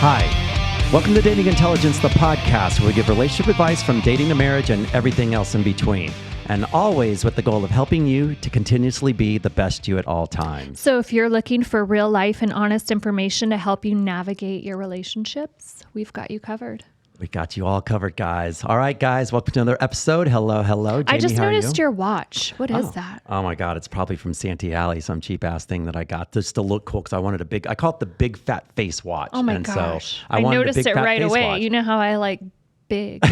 Hi. Welcome to Dating Intelligence, the podcast where we give relationship advice from dating to marriage and everything else in between. And always with the goal of helping you to continuously be the best you at all times. So if you're looking for real life and honest information to help you navigate your relationships, we've got you covered. We got you all covered, guys. All right, guys, welcome to another episode. Hello. Jamie, I just how are noticed you? your watch. What is that? Oh my God, it's probably from Santee Alley, some cheap ass thing that I got just to look cool because I wanted I call it the big fat face watch. Oh my and gosh. So I wanted a noticed big it fat right face away. watch. You know how I like big.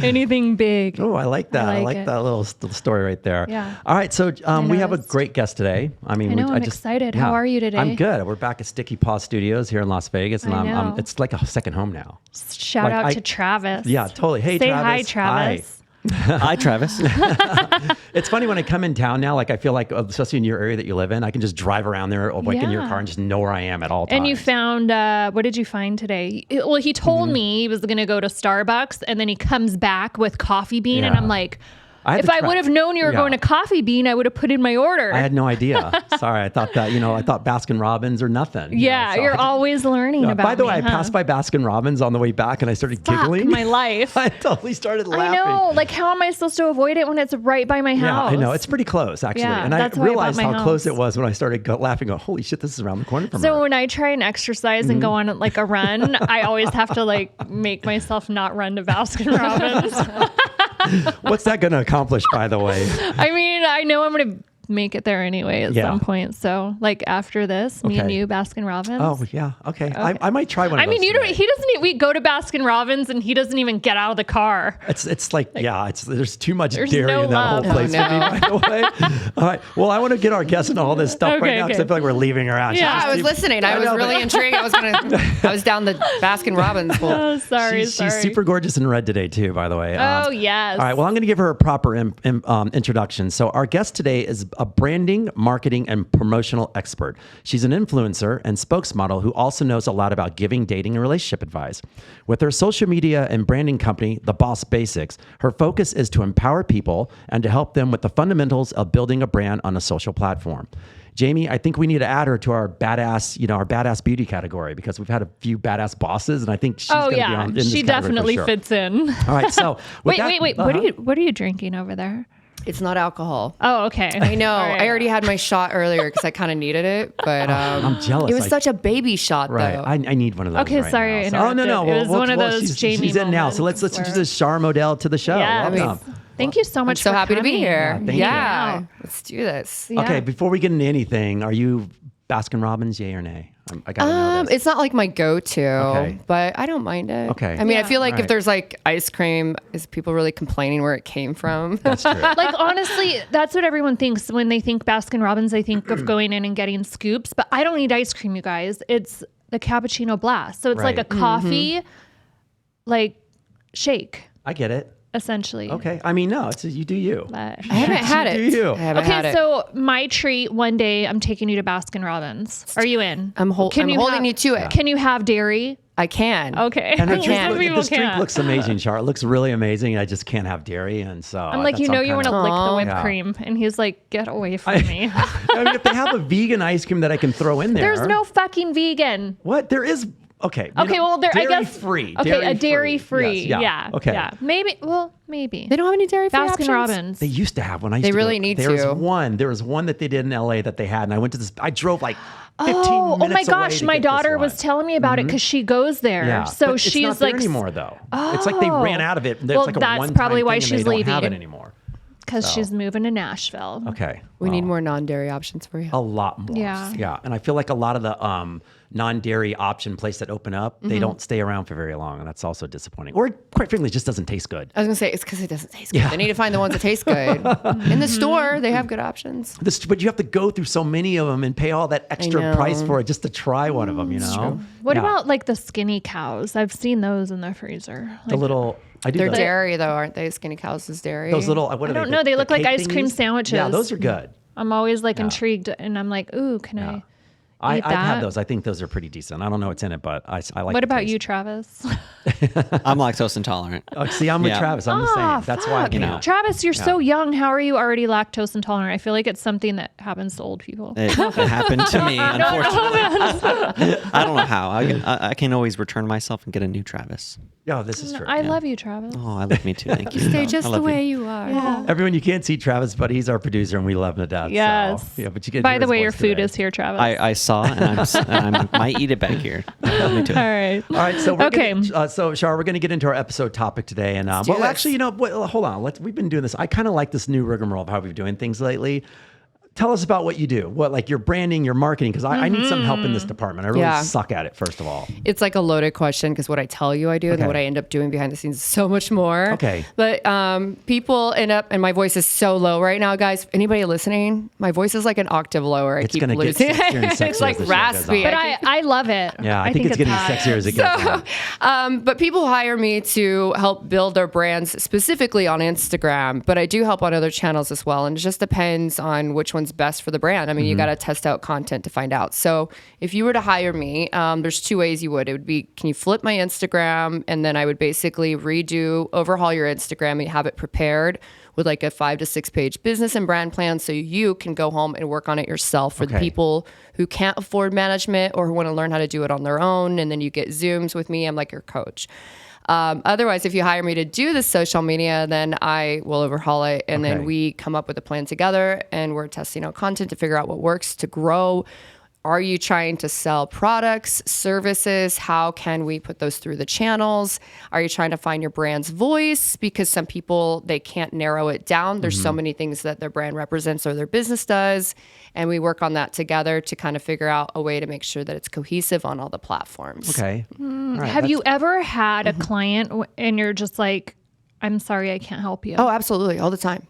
Anything big. Oh, I like that. I like like it. that little story right there. Yeah. All right. So we have a noticed. great guest today. I mean, I know, I'm excited. How are you today? I'm good. We're back at Sticky Paw Studios here in Las Vegas, and I know. it's like a second home now. Shout Like, out to Travis. Yeah, totally. Hey, Say Travis. hi, Travis. Hi, Travis. It's funny when I come in town now, like I feel like, especially in your area that you live in, I can just drive around there or like in your Yeah. car and just know where I am at all times. And you found, what did you find today? Well, he told me he was going to go to Starbucks and then he comes back with Coffee Bean. And Yeah. I'm like, I had if to I try- would have known you were Yeah. going to Coffee Bean, I would have put in my order. I had no idea. Sorry. I thought that, I thought Baskin Robbins or nothing. yeah, so you're I just- always learning about By the way, me, I passed by Baskin Robbins on the way back and I started Fuck giggling. my life. I totally started laughing. I know. Like, how am I supposed to avoid it when it's right by my Yeah, house? I know. It's pretty close, actually. Yeah, and I that's why I bought realized my how close house. it was when I started laughing. Holy shit, this is around the corner from So her. when I try and exercise and go on like a run, I always have to like make myself not run to Baskin Robbins. What's that going to accomplish, by the way? I mean, I know I'm going to make it there anyway at Yeah. some point. So like after this, me and Okay. you, Baskin Robbins. Oh, yeah. Okay. I might try one of I mean, those you don't. today. He doesn't. We go to Baskin Robbins and he doesn't even get out of the car. It's like, yeah, there's too much there's dairy no in that love. whole place Oh, for me, by the way. All right. Well, I want to get our guests into all this stuff right Okay, now because I okay. feel like we're leaving her out. She's Yeah, just I was too- listening. I was know, really but- intrigued. I was down the Baskin Robbins pool. Oh, sorry. She's super gorgeous in red today, too, by the way. Oh yes. All right. Well, I'm going to give her a proper introduction. So our guest today is a branding, marketing, and promotional expert. She's an influencer and spokesmodel who also knows a lot about giving, dating, and relationship advice. With her social media and branding company, The Boss Basics, her focus is to empower people and to help them with the fundamentals of building a brand on a social platform. Jamie, I think we need to add her to our badass beauty category because we've had a few badass bosses, and I think she's Oh going to be yeah. in this She category for definitely sure. fits in. All right. So with Wait. that- What are you drinking over there? It's not alcohol. Oh, okay. I know. All right. I already had my shot earlier because I kind of needed it, but I'm jealous. it was such a baby shot, Right. though. I need one of those. Okay, right sorry I now. Oh, no. interrupted. It was one of those she's Jamie in now. So let's moments introduce where- Char Modelle to the show. Yes. Welcome. Thank you so I'm much. so for happy to be coming. here. thank you. Yeah. Let's do this. Yeah. Okay, before we get into anything, are you Baskin Robbins, yay or nay? I gotta know this. It's not like my go-to, Okay. but I don't mind it. Okay. I mean, I Yeah. feel like All right. if there's like ice cream, is people really complaining where it came from? That's true. Like honestly, that's what everyone thinks when they think Baskin Robbins. They think of going in and getting scoops, but I don't need ice cream, you guys. It's the cappuccino blast, so it's like a Right. coffee, like shake, I get it. essentially. Okay. I mean, no, it's you do you. But- I haven't had it. Do you? I haven't had okay, it. so my treat one day, I'm taking you to Baskin Robbins. Are you in? I'm holding have- you to it. Can you have dairy? I can. Okay. And her Some drink, people this drink can't. looks amazing, Char. It looks really amazing. I just can't have dairy, and so I'm like, that's you all want to kinda- lick the whipped Yeah. cream, and he's like, get away from me. I mean, if they have a vegan ice cream that I can throw in there, There's no fucking vegan. What there is. Okay. Okay, well, there. I guess free. Okay, a dairy-free. Yes, Yeah. Okay. Yeah. Maybe. Well, maybe. They don't have any dairy-free Baskin options? Robbins. They used to have one. I used They to really go, need there to. There was one that they did in LA that they had, and I went to this. I drove like 15 Oh my minutes away gosh! to My get this daughter one. was telling me about it because she goes there. Yeah, So but she's it's not there like, anymore though. It's like they ran out of it. There's Well, like a that's one-time probably why thing, and she's they don't have it leaving. anymore. because So. she's moving to Nashville. Okay. We need more non-dairy options for you. A lot more. Yeah. Yeah. And I feel like a lot of the non-dairy option places that open up, they don't stay around for very long. And that's also disappointing. Or quite frankly, it just doesn't taste good. I was gonna say it's because it doesn't taste good. Yeah. They need to find the ones that taste good. In the store, they have good options. But you have to go through so many of them and pay all that extra know. price for it just to try one of them, you know? What Yeah. about like the skinny cows? I've seen those in the freezer. the Like, little, I do They're the- dairy though, aren't they? Skinny cows is dairy. Those little, what are I don't they? know. They The look like cake ice cream thingies? sandwiches. Yeah, those are good. I'm always like intrigued, and I'm like, ooh, can I? eat I've had that. those. I think those are pretty decent. I don't know what's in it, but I like. What the about taste. you, Travis? I'm lactose intolerant. Oh, see, I'm with Yeah. Travis. I'm the same. That's why I fuck. can't. Travis, you're so young. How are you already lactose intolerant? I feel like it's something that happens to old people. It happened to me, unfortunately. I don't know how. I can always return myself and get a new Travis. Yeah, this is true. I love you, Travis. Oh, I love me too. Thank you. Stay just I the love way you are. Yeah. Everyone, you can't see Travis, but he's our producer, and we love him to death. Yes. So, yeah, but you get. By the way, your food is here, Travis. I saw, and I might eat it back here. Love me too. All right. All right, so we're Okay. so Char, we're going to get into our episode topic today, and do well, this. actually, hold on. We've been doing this. I kind of like this new rigmarole of how we've been doing things lately. Tell us about what you do. What, like your branding, your marketing, because I need some help in this department. I really Yeah. suck at it. First of all, It's like a loaded question because what I tell you I do and Okay. what I end up doing behind the scenes is so much more. Okay. But people end up, and my voice is so low right now, guys. Anybody listening? My voice is like an octave lower. I It's keep gonna get losing sexier and it. sexier It's like as the show goes raspy. on. But I love it. yeah, I think it's getting hot. sexier as it goes on. But people hire me to help build their brands specifically on Instagram, but I do help on other channels as well. And it just depends on which one's best for the brand. I mean, you got to test out content to find out. So if you were to hire me, there's two ways you would. It would be, can you flip my Instagram? And then I would basically overhaul your Instagram and have it prepared with like a 5 to 6 page business and brand plan so you can go home and work on it yourself for the Okay. people who can't afford management or who want to learn how to do it on their own. And then you get Zooms with me. I'm like your coach. Otherwise, if you hire me to do the social media, then I will overhaul it. And Okay. then we come up with a plan together and we're testing out content to figure out what works to grow. Are you trying to sell products, services? How can we put those through the channels? Are you trying to find your brand's voice? Because some people, they can't narrow it down. There's so many things that their brand represents or their business does. And we work on that together to kind of figure out a way to make sure that it's cohesive on all the platforms. Okay. All right, Have you that's- ever had a client and you're just like, I'm sorry, I can't help you? Oh, absolutely. All the time.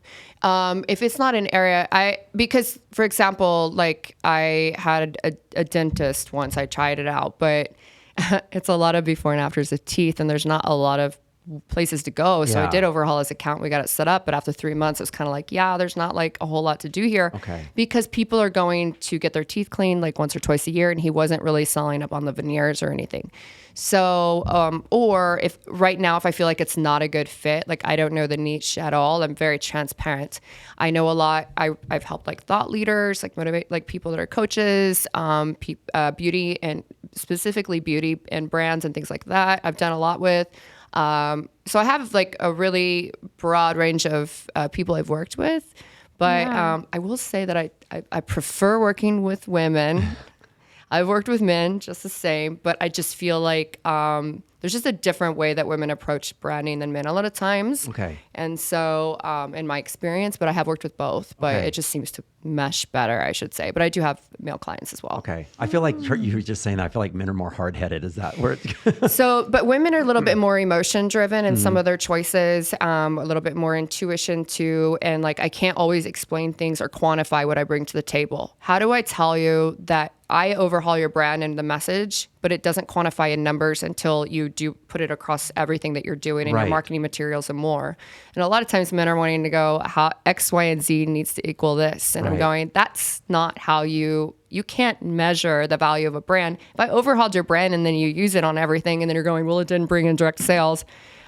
If it's not an area, because for example, like I had a dentist once, I tried it out, but it's a lot of before and afters of teeth and there's not a lot of places to go. So Yeah. I did overhaul his account. We got it set up, but after 3 months, it was kind of like, yeah, there's not like a whole lot to do here. Okay. Because people are going to get their teeth cleaned like once or twice a year, and he wasn't really selling up on the veneers or anything. So, or if right now, if I feel like it's not a good fit, like I don't know the niche at all, I'm very transparent. I know a lot. I've helped like thought leaders, like motivate, like people that are coaches, beauty and specifically beauty and brands and things like that. I've done a lot with. So I have like a really broad range of people I've worked with, but I will say that I prefer working with women. I've worked with men just the same, but I just feel like there's just a different way that women approach branding than men a lot of times. Okay. And so in my experience, but I have worked with both, but Okay. it just seems to mesh better, I should say. But I do have male clients as well. Okay. I feel like you were just saying that. I feel like men are more hard headed. Is that where it's So, but women are a little bit more emotion driven in Mm-hmm. some of their choices, a little bit more intuition too. And like, I can't always explain things or quantify what I bring to the table. How do I tell you that I overhaul your brand and the message, but it doesn't quantify in numbers until you do put it across everything that you're doing in Right. your marketing materials and more. And a lot of times men are wanting to go, how X, Y, and Z needs to equal this. And I'm Right. going, that's not how you can't measure the value of a brand. If I overhauled your brand and then you use it on everything and then you're going, well, it didn't bring in direct sales.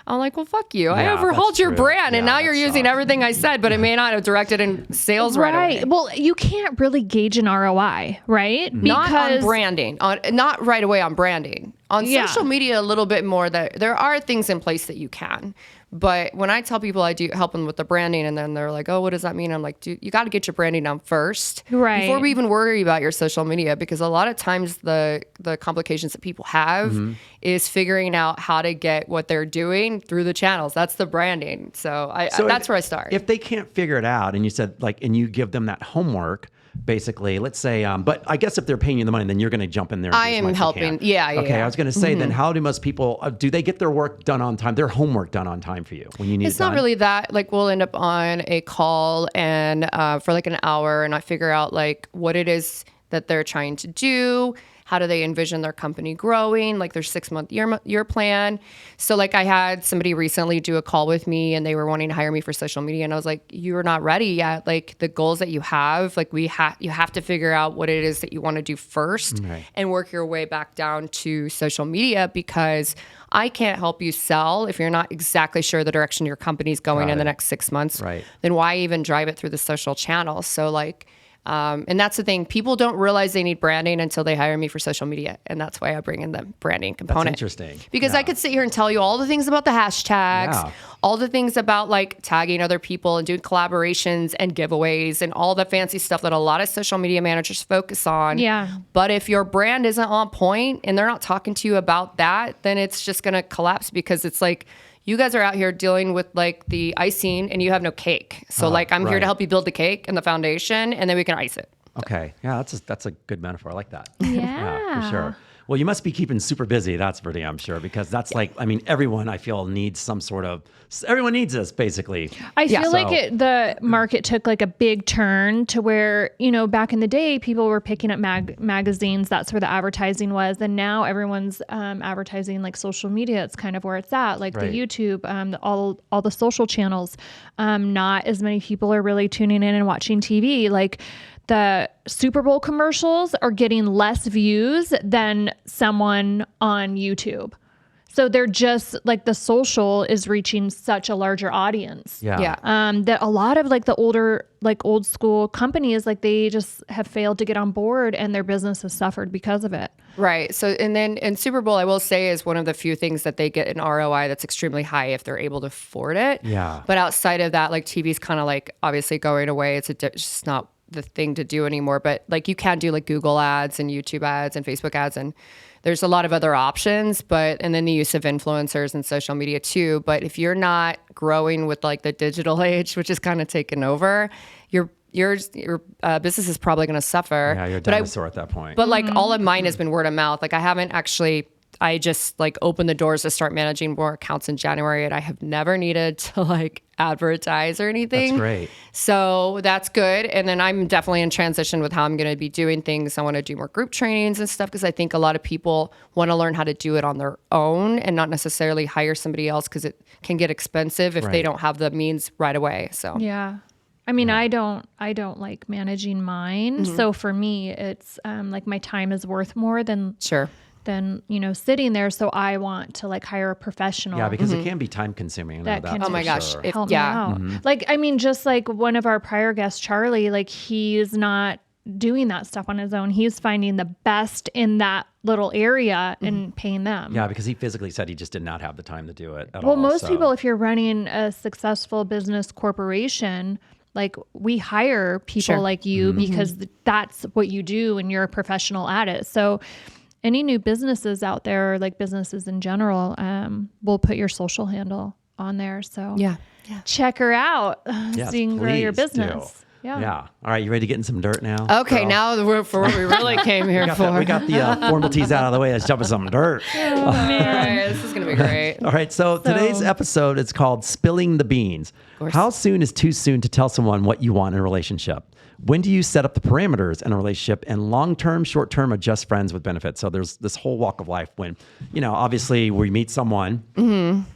I'm like, well, fuck you. I Yeah, overhauled that's your true. brand and Yeah, now you're that using sucks. everything I said, but it may not have directed in sales right away. Well, you can't really gauge an ROI, right? Not on branding, not right away on branding. On Yeah. social media, a little bit more. That there are things in place that you can. But when I tell people I do help them with the branding, and then they're like, "Oh, what does that mean?" I'm like, "Dude, you got to get your branding down first, Right. Before we even worry about your social media, because a lot of times the complications that people have is figuring out how to get what they're doing through the channels. That's the branding. So that's where I start. If they can't figure it out, and you said like, and you give them that homework, basically, let's say, but I guess if they're paying you the money, then you're going to jump in there. And I do as am much as you helping. can. Yeah, Okay, yeah. I was going to say, then how do most people do they get their work done on time, their homework done on time for you when you need It's it done? not really that. Like we'll end up on a call and for like an hour, and I figure out like what it is that they're trying to do, how do they envision their company growing, like their 6-month year plan. So like I had somebody recently do a call with me and they were wanting to hire me for social media. And I was like, you're not ready yet. Like the goals that you have, like you have to figure out what it is that you want to do first and work your way back down to social media, because I can't help you sell if you're not exactly sure the direction your company's going in the next 6 months. Right. Then why even drive it through the social channels? So like, and that's the thing. People don't realize they need branding until they hire me for social media. And that's why I bring in the branding component. That's interesting. Because I could sit here and tell you all the things about the hashtags, all the things about like tagging other people and doing collaborations and giveaways and all the fancy stuff that a lot of social media managers focus on. Yeah. But if your brand isn't on point and they're not talking to you about that, then it's just going to collapse, because it's like, you guys are out here dealing with like the icing and you have no cake. So like I'm here to help you build the cake and the foundation, and then we can ice it. Okay. Yeah, that's a good metaphor. I like that. Yeah. For sure. Well, you must be keeping super busy. That's for damn sure, because that's like, I mean, everyone I feel needs some sort of, everyone needs this basically. I feel like the market took like a big turn to where, you know, back in the day, people were picking up magazines. That's where the advertising was. And now everyone's advertising like social media. It's kind of where it's at, like the YouTube, all the social channels. Not as many people are really tuning in and watching TV. Like, the Super Bowl commercials are getting less views than someone on YouTube. So they're just like, the social is reaching such a larger audience. Yeah. That a lot of like the older, like old school companies, like they just have failed to get on board and their business has suffered because of it. Right. So, and Super Bowl, I will say, is one of the few things that they get an ROI that's extremely high if they're able to afford it. Yeah. But outside of that, like TV's kind of like obviously going away. It's just not the thing to do anymore. But like you can do like Google ads and YouTube ads and Facebook ads, and there's a lot of other options, and then the use of influencers and social media too. But if you're not growing with like the digital age, which is kind of taken over, your business is probably going to suffer. Yeah, you're a dinosaur at that point. But like all of mine has been word of mouth. Like I just like opened the doors to start managing more accounts in January, and I have never needed to like advertise or anything. That's great. So that's good. And then I'm definitely in transition with how I'm going to be doing things. I want to do more group trainings and stuff, because I think a lot of people want to learn how to do it on their own and not necessarily hire somebody else, because it can get expensive if they don't have the means right away. So yeah. I mean, I don't like managing mine. So for me, it's like my time is worth more than you know, sitting there. So I want to like hire a professional. Yeah, because it can be time consuming. That can oh my gosh. Sure. help me out. Like, I mean, just like one of our prior guests, Charlie, like he's not doing that stuff on his own. He's finding the best in that little area and paying them. Yeah, because he physically said he just did not have the time to do it at all. Well, most people, if you're running a successful business corporation, like we hire people like you because that's what you do and you're a professional at it. So any new businesses out there, or like businesses in general, will put your social handle on there. So check her out. Yes, so you can grow your please business. do. Yeah. Yeah. All right. You ready to get in some dirt now? Okay, now we're for what we really came here for. We got the formalities out of the way. Let's jump in some dirt. Oh, man. All right, this is going to be great. All right. So today's episode is called Spilling the Beans. How soon is too soon to tell someone what you want in a relationship? When do you set up the parameters in a relationship, and long-term, short-term, or just friends with benefits? So there's this whole walk of life when, you know, obviously we meet someone,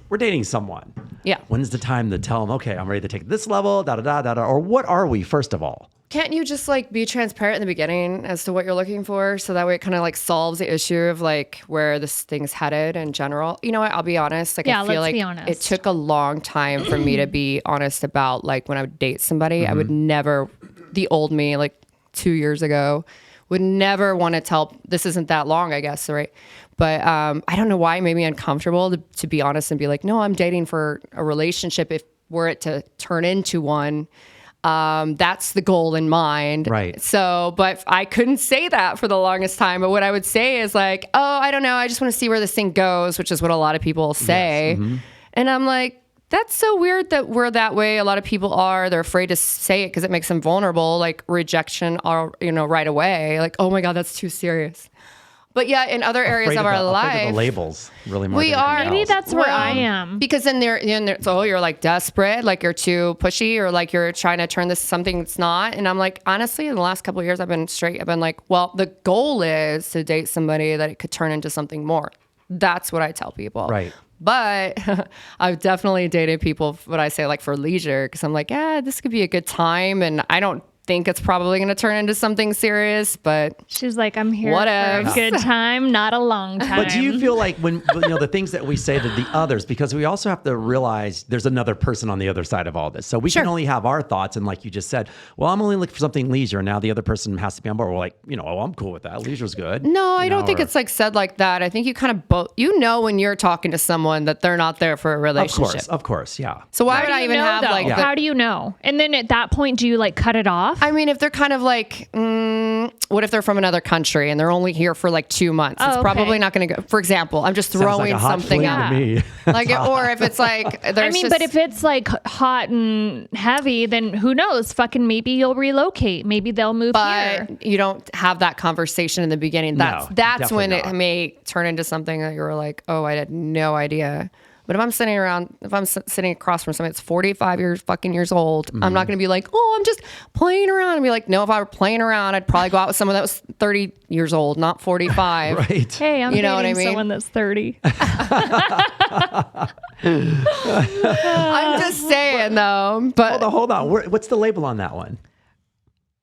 we're dating someone. Yeah. When's the time to tell them, okay, I'm ready to take this level, or what are we, first of all? Can't you just like be transparent in the beginning as to what you're looking for, so that way it kind of like solves the issue of like where this thing's headed in general? You know what? I'll be honest. Like I feel like it took a long time for me to be honest about like when I would date somebody, I would never, the old me like 2 years ago, would never want to tell. This isn't that long, I guess, right? But I don't know why it made me uncomfortable to be honest and be like, no, I'm dating for a relationship. If were it to turn into one, that's the goal in mind. Right. So, but I couldn't say that for the longest time. But what I would say is like, oh, I don't know. I just want to see where this thing goes, which is what a lot of people say. Yes. And I'm like, that's so weird that we're that way. A lot of people are. They're afraid to say it because it makes them vulnerable, like rejection or, you know, right away. Like, oh my God, that's too serious. But yeah, in other areas of our afraid of life, the labels really more we than are. anything Maybe else. that's where I am. Because then so you're like desperate, like you're too pushy, or like you're trying to turn this something it's not. And I'm like, honestly, in the last couple of years, I've been straight. I've been like, well, the goal is to date somebody that it could turn into something more. That's what I tell people. Right. But I've definitely dated people, what I say, like for leisure, because I'm like, yeah, this could be a good time. And I don't think it's probably going to turn into something serious, but She's like, I'm here Whatevs. for a good time, not a long time. But do you feel like when the things that we say to the others, because we also have to realize there's another person on the other side of all this. So we can only have our thoughts. And like you just said, well, I'm only looking for something leisure. And now the other person has to be on board. We're like, oh, I'm cool with that. Leisure's good. no, I don't think it's like said like that. I think you kind of both, when you're talking to someone that they're not there for a relationship. Of course. Yeah. So why How would do I you even know, have though? like How do you know? And then at that point, do you like cut it off? I mean, if they're kind of like, what if they're from another country and they're only here for like 2 months? It's probably not going to go. For example, I'm just Sounds like throwing a hot something fling out. to me. Like, or if it's like, but if it's like hot and heavy, then who knows? Fucking maybe you'll relocate. Maybe they'll move here. but you don't have that conversation in the beginning. That's definitely when not. it may turn into something that you're like, oh, I had no idea. But if I'm sitting across from somebody that's 45 years old, I'm not going to be like, oh, I'm just playing around. And be like, no, if I were playing around, I'd probably go out with someone that was 30 years old, not 45. Right. Hey, I'm You know what dating I mean? someone that's 30. I'm just saying though. But Hold on. What's the label on that one?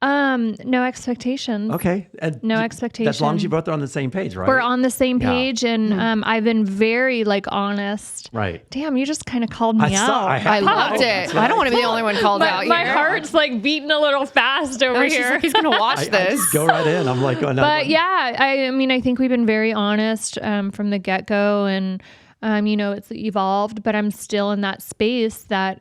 No expectations. Okay. And No As long expectations. as you both are on the same page, right? We're on the same Yeah. page, and I've been very like honest. Right. Damn, you just kind of called me out. I loved it. I don't want to be the only one called out My here. heart's like beating a little fast over Oh, she's here. like, he's gonna watch I this. just go right in. I'm like, oh, no. But yeah, I mean, I think we've been very honest from the get go, and it's evolved. But I'm still in that space that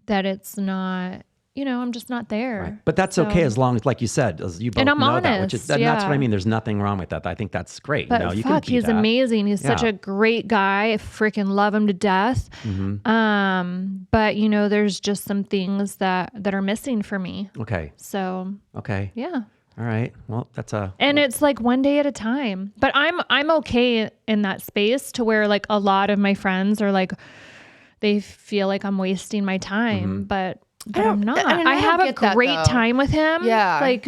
it's not. I'm just not there. Right. But that's okay as long as, like you said, as you both And I'm know that, which honest, is, and that's yeah. what I mean. There's nothing wrong with that. I think that's great. But you fuck, can be he's that. amazing. He's such Yeah. a great guy. I freaking love him to death. Mm-hmm. But there's just some things that are missing for me. Okay. So Okay. yeah. All right. Well, And it's like one day at a time. But I'm okay in that space to where like a lot of my friends are like, they feel like I'm wasting my time, but I'm not. I have a great time with him. Yeah. Like,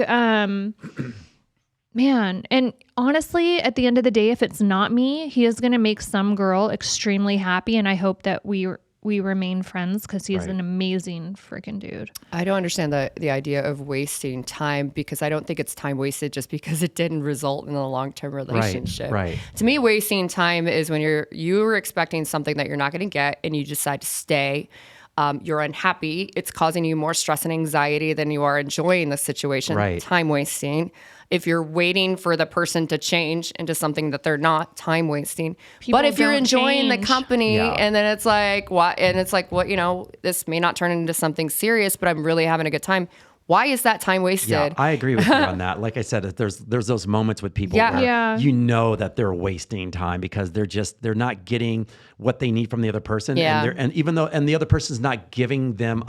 man. And honestly, at the end of the day, if it's not me, he is going to make some girl extremely happy. And I hope that we remain friends because he's an amazing freaking dude. I don't understand the idea of wasting time, because I don't think it's time wasted just because it didn't result in a long-term relationship. Right. To me, wasting time is when you're expecting something that you're not going to get and you decide to stay. You're unhappy. It's causing you more stress and anxiety than you are enjoying the situation. Right. Time wasting. If you're waiting for the person to change into something that they're not, time wasting. People But if you're don't enjoying the change. company, Yeah. and then it's like, what? And it's like, what? This may not turn into something serious, but I'm really having a good time. Why is that time wasted? Yeah, I agree with you on that. Like I said, there's those moments with people Yeah. where Yeah. you know that they're wasting time because they're not getting what they need from the other person. Yeah. And even though the other person's not giving them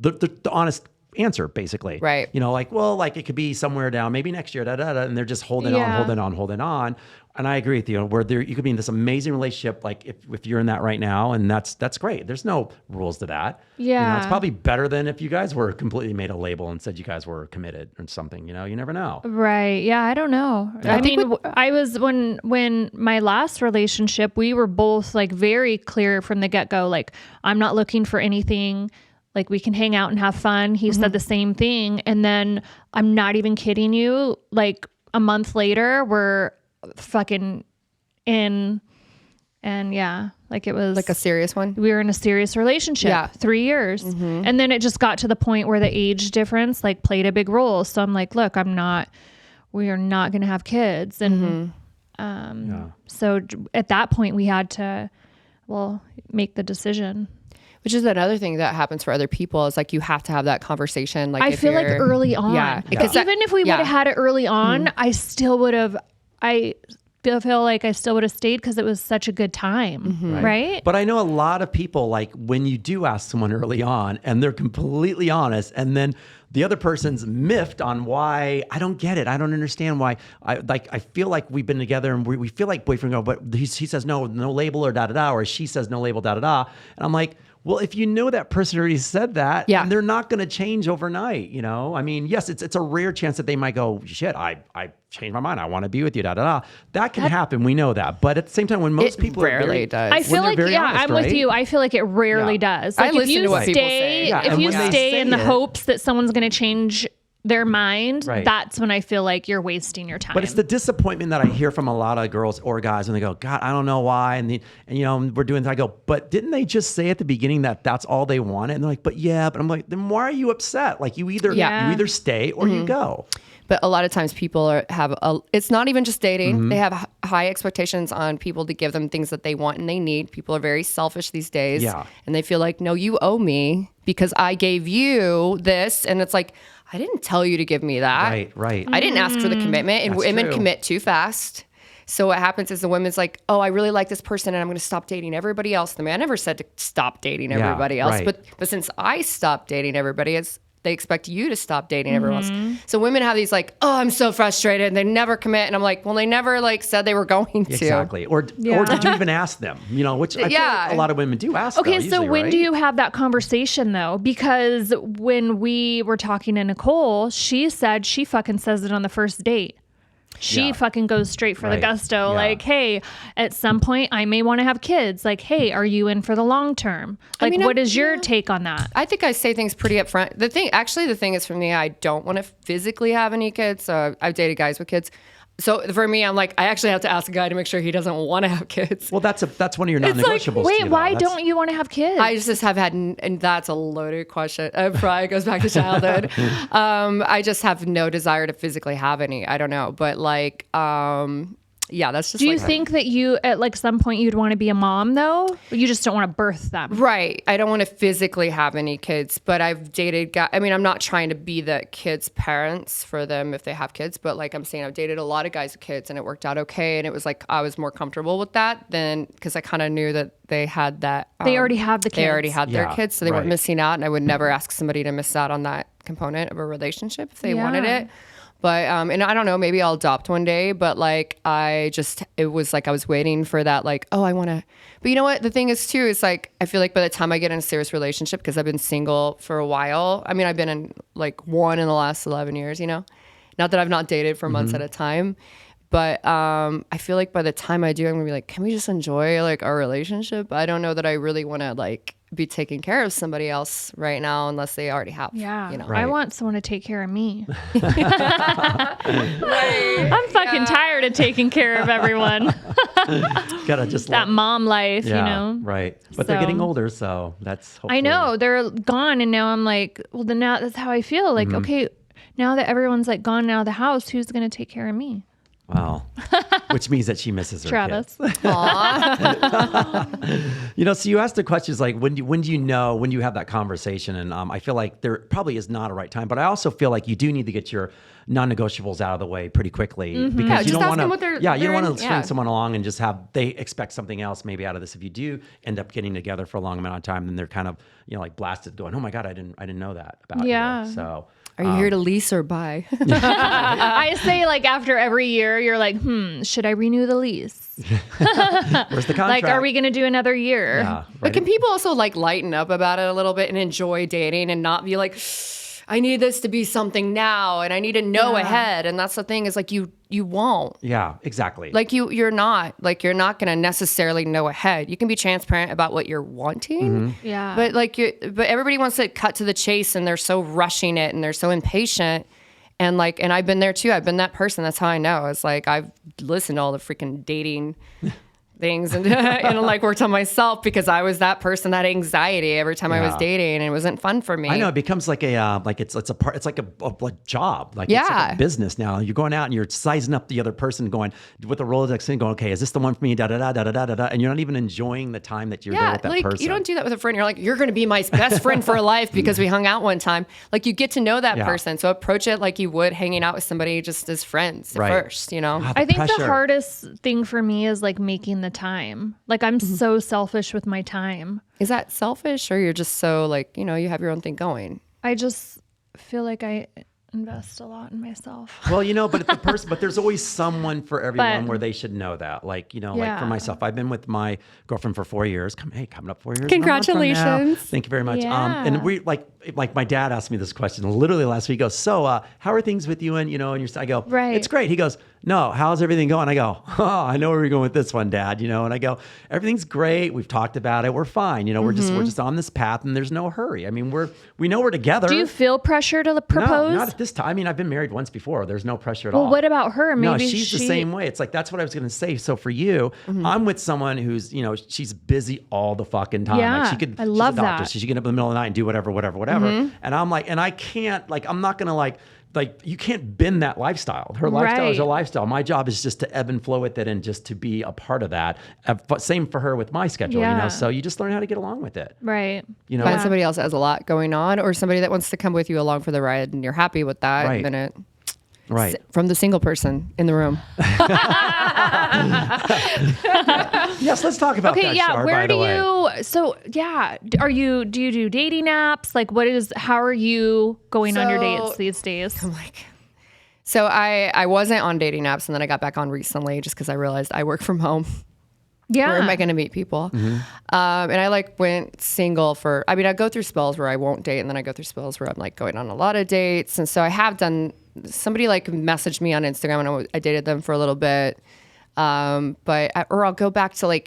the honest answer, basically. Right. Like it could be somewhere down, maybe next year, and they're just holding on. And I agree with you. Where you could be in this amazing relationship, like if you're in that right now, and that's great. There's no rules to that. Yeah. It's probably better than if you guys were completely made a label and said you guys were committed or something. You never know. Right. Yeah. I don't know. I mean, I was when my last relationship, we were both like very clear from the get go. Like, I'm not looking for anything. Like, we can hang out and have fun. He said the same thing. And then I'm not even kidding you. Like a month later, we're fucking in, and yeah, like it was Like a serious one? we were in a serious relationship, Yeah. 3 years. And then it just got to the point where the age difference like played a big role. So I'm like, look, we are not going to have kids. And, so at that point we had to, make the decision. Which is another thing that happens for other people, is like you have to have that conversation. Like I feel like early on, Yeah. because Yeah. even if we would have had it early on, I still would have, I feel like I still would have stayed because it was such a good time. Right. But I know a lot of people, like when you do ask someone early on and they're completely honest, and then the other person's miffed on why. I don't get it. I don't understand why. I feel like we've been together and we feel like boyfriend and girl, but he says no label or da da da, or she says no label da da da. And I'm like, well, if you know that person already said that, and they're not going to change overnight, you know? I mean, yes, it's a rare chance that they might go, shit, I changed my mind. I want to be with you, da da da. That can happen. We know that. But at the same time, when most people rarely does. I feel like, honest, I'm with you. I feel like it rarely does. Like I listen to what people say. If you stay in the hopes that someone's going to change their mind, that's when I feel like you're wasting your time. But it's the disappointment that I hear from a lot of girls or guys when they go, God, I don't know why. And you know, we're doing that. I go, but didn't they just say at the beginning that that's all they wanted? And they're like, but I'm like, then why are you upset? Like you either stay or you go. But a lot of times people it's not even just dating. They have high expectations on people to give them things that they want and they need. People are very selfish these days. Yeah. And they feel like, no, you owe me because I gave you this. And it's like, I didn't tell you to give me that. Right. I didn't ask for the commitment. And women commit too fast. So what happens is the woman's like, oh, I really like this person and I'm going to stop dating everybody else. The man never said to stop dating everybody else. But since I stopped dating everybody, they expect you to stop dating everyone else. So women have these like, oh, I'm so frustrated. And they never commit. And I'm like, well, they never said they were going to. Exactly. Or did you even ask them? You know, which I feel like a lot of women do ask. Okay, though, so usually, when do you have that conversation though? Because when we were talking to Nicole, she said she fucking says it on the first date. She fucking goes straight for the gusto. Like, hey, at some point I may want to have kids. Like, hey, are you in for the long term? Like, what is your take on that? I think I say things pretty upfront. The thing is for me, I don't want to physically have any kids. So I've dated guys with kids. So for me, I'm like, I actually have to ask a guy to make sure he doesn't want to have kids. Well, that's one of your non-negotiables. Like, wait, why don't you want to have kids? I just have had, and that's a loaded question. It probably goes back to childhood. I just have no desire to physically have any. I don't know, but like, yeah, that's just. Do you think that you at like some point you'd want to be a mom though? But you just don't want to birth them, right? I don't want to physically have any kids, but I've dated guys. I mean, I'm not trying to be the kids' parents for them if they have kids, but like I'm saying, I've dated a lot of guys with kids, and it worked out okay. And it was like I was more comfortable with that than because I kind of knew that they had that. They already have the kids. They already had their kids, so they weren't missing out. And I would never ask somebody to miss out on that component of a relationship if they wanted it. But, and I don't know, maybe I'll adopt one day, but like, it was like, I was waiting for that, like, oh, I want to, but you know what? The thing is too, is like, I feel like by the time I get in a serious relationship, cause I've been single for a while. I mean, I've been in like one in the last 11 years, you know, not that I've not dated for months at a time, but, I feel like by the time I do, I'm gonna be like, can we just enjoy like our relationship? I don't know that I really want to like be taking care of somebody else right now unless they already have. Yeah, you know. I want someone to take care of me. I'm fucking tired of taking care of everyone. Gotta just that mom life, you know. Right, but they're getting older, so that's. Hopefully... I know they're gone, and now I'm like, well, then now that's how I feel. Like, okay, now that everyone's like gone out of the house, who's gonna take care of me? Wow. Which means that she misses her Travis. kids. You know, so you asked the questions like, when do you know, when do you have that conversation? And I feel like there probably is not a right time, but I also feel like you do need to get your non-negotiables out of the way pretty quickly because you don't want to, you don't want to string someone along and just they expect something else maybe out of this. If you do end up getting together for a long amount of time, then they're kind of, you know, like blasted going, oh my God, I didn't know that about you. So. Are you here to lease or buy? I say like after every year, you're like, should I renew the lease? Where's the contract? Like, are we going to do another year? Yeah, but can people also like lighten up about it a little bit and enjoy dating and not be like, I need this to be something now and I need to know ahead. And that's the thing is like you won't. Yeah, exactly. Like you're not going to necessarily know ahead. You can be transparent about what you're wanting. Yeah. But but everybody wants to cut to the chase and they're so rushing it and they're so impatient. And like, and I've been there too. I've been that person. That's how I know. It's like, I've listened to all the freaking dating things and like worked on myself because I was that person, that anxiety every time I was dating and it wasn't fun for me. I know it becomes like a it's like a job, like it's like a business now. You're going out and you're sizing up the other person, going with a Rolodex and going, okay, is this the one for me? Da da da da da da da, and you're not even enjoying the time that you're there with that person. You don't do that with a friend. You're like, you're going to be my best friend for life because we hung out one time. Like you get to know that person, so approach it like you would hanging out with somebody just as friends first. You know, I think the hardest thing for me is like making the time. Like I'm so selfish with my time. Is that selfish or you're just so like, you know, you have your own thing going? I just feel like I invest a lot in myself. Well, but there's always someone for everyone But- where they should know that. Like, like for Yeah. myself, I've been with my girlfriend for 4 years. Coming up 4 years. in a month from now. Congratulations. Thank you very much. Yeah. And we like my dad asked me this question literally last week. He goes, so how are things with you and I go, Right. it's great. He goes, no, how's everything going? I go, oh, I know where we're going with this one, Dad, and I go, everything's great. We've talked about it. We're fine. We're just on this path and there's no hurry. I mean, we know we're together. Do you feel pressure to propose? No, not at this time. I mean, I've been married once before. There's no pressure at all. Well, what about her? No, Maybe she's the same way. It's like, that's what I was going to say. So for you, I'm with someone who's, she's busy all the fucking time. Yeah, Like I love she's a doctor, that. so she can get up in the middle of the night and do whatever. And I'm like, and I can't, I'm not going to like you can't bend that lifestyle. Her lifestyle is her Right. lifestyle. My job is just to ebb and flow with it and just to be a part of that. Same for her with my schedule, Yeah. So you just learn how to get along with it. Right. Find somebody else that has a lot going on, or somebody that wants to come with you along for the ride, and you're happy with that. Right. Then it Right. from the single person in the room. Yes, let's talk about Okay, that, yeah. Char, Where by do the way. you? So yeah, do you do dating apps? Like, how are you going on your So- dates these days? So I wasn't on dating apps, and then I got back on recently just because I realized I work from home. Yeah. Where am I going to meet people? And I went single I go through spells where I won't date, and then I go through spells where I'm going on a lot of dates. And so I have done, somebody messaged me on Instagram, and I dated them for a little bit. Or I'll go back to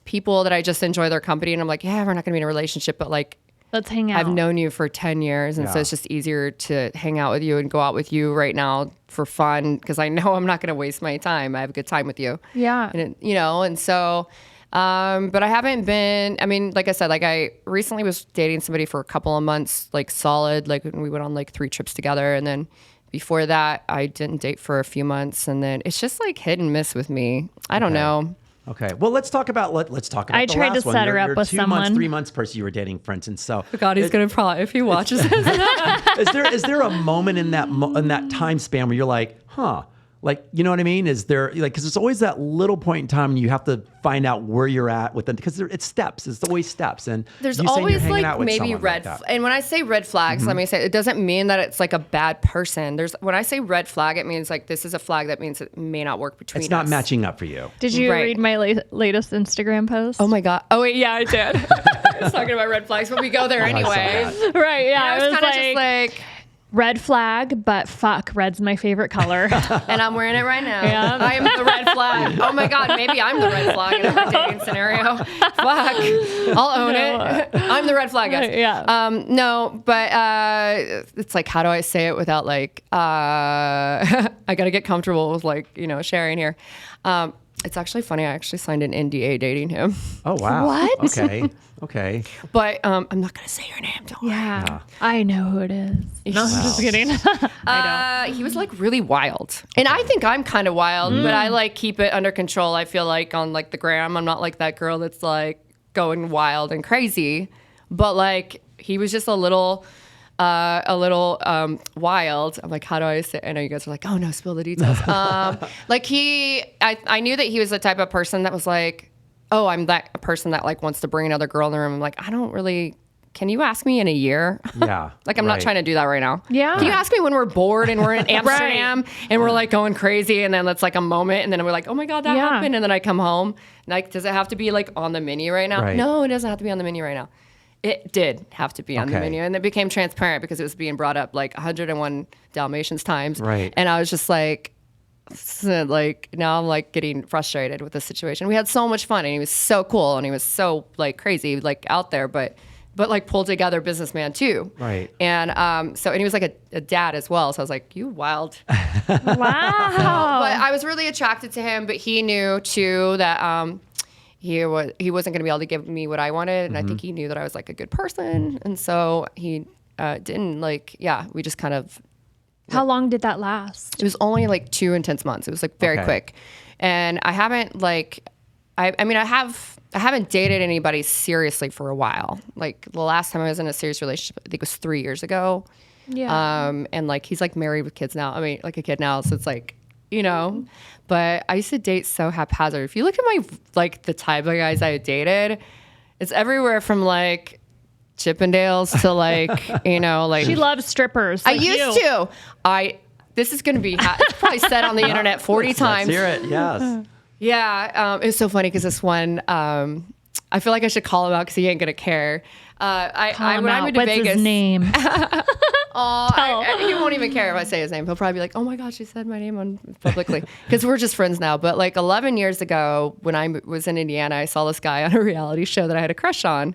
people that I just enjoy their company, and I'm like, yeah, we're not going to be in a relationship, but Let's hang out. I've known you for 10 years. And so Yeah. it's just easier to hang out with you and go out with you right now for fun, because I know I'm not going to waste my time. I have a good time with you. Yeah. And and so, but I haven't been, like I said, I recently was dating somebody for a couple of months, solid, we went on 3 trips together. And then before that, I didn't date for a few months. And then it's just hit and miss with me. I don't know. Okay. Well, let's talk about let's talk about I the tried last to one. set her Your- up your with 2 someone. months, 3 months person you were dating, for instance. So God, he's going to probably, if he watches this. is there a moment in that time span where you're like, huh? You know what I mean? Is there because there's always that little point in time and you have to find out where you're at with them, because it's steps. It's always steps. And There's you saying you're always hanging out with maybe someone red. like that. And when I say red flags, let me say it doesn't mean that it's a bad person. When I say red flag, it means this is a flag that means it may not work between us. It's not matching up for you. Did you Right. read my latest Instagram post? Oh my God. Oh wait, yeah, I did. I was talking about red flags, but we go there I saw anyway. that. Right. Yeah. I was it was kind of just red flag, but fuck, red's my favorite color. and I'm wearing it right now. Yeah. I am the red flag. Oh my God, maybe I'm the red flag in a dating scenario. Fuck, I'll own it. I'm the red flag, guys. Yeah. No, but it's how do I say it without I gotta get comfortable with sharing here. It's actually funny. I actually signed an NDA dating him, Oh wow. What? Okay. but I'm not gonna say your name. Don't worry. Yeah. I know who it is. No, I'm just kidding. He was really wild, and I think I'm kind of wild, but I keep it under control. I feel on the gram, I'm not that girl that's going wild and crazy, but he was just a little wild. I'm how do I say? I know you guys are oh no, spill the details. I knew that he was the type of person that was oh, I'm that person that wants to bring another girl in the room. I'm I don't really. Can you ask me in a year? Yeah. I'm not trying to do that right now. Yeah. Can you ask me when we're bored and we're in Amsterdam and we're going crazy, and then it's a moment, and then we're oh my God, that Yeah. happened, and then I come home. Does it have to be on the menu right now? Right. No, it doesn't have to be on the menu right now. It did have to be on the Okay. menu, and it became transparent because it was being brought up 101 Dalmatians times. Right. And I was just now I'm getting frustrated with the situation. We had so much fun, and he was so cool, and he was so crazy, out there, but pulled together businessman too. Right. And and he was a dad as well. So I was you wild. Wow. But I was really attracted to him, but he knew too that he wasn't going to be able to give me what I wanted, and I think he knew that I was a good person, and so he didn't we just kind of. How long did that last? It was only 2 intense months. It was very Okay. quick, and I haven't I haven't dated anybody seriously for a while. The last time I was in a serious relationship, I think it was 3 years ago. Yeah. And he's married with kids now. A kid now, so it's But I used to date so haphazard. If you look at my the type of guys I dated, it's everywhere from Chippendales to like, you know, like She loves strippers. I like used you. to. This is going to be it's probably said on the internet 40 times. Let's hear it. Yes. Yeah, it's so funny because this one, I feel like I should call him out because he ain't gonna care. Call him when I out. moved to What's Vegas, his name? he won't even care if I say his name. He'll probably be like, "Oh my God, she said my name on publicly," because we're just friends now. But like 11 years ago, when I was in Indiana, I saw this guy on a reality show that I had a crush on.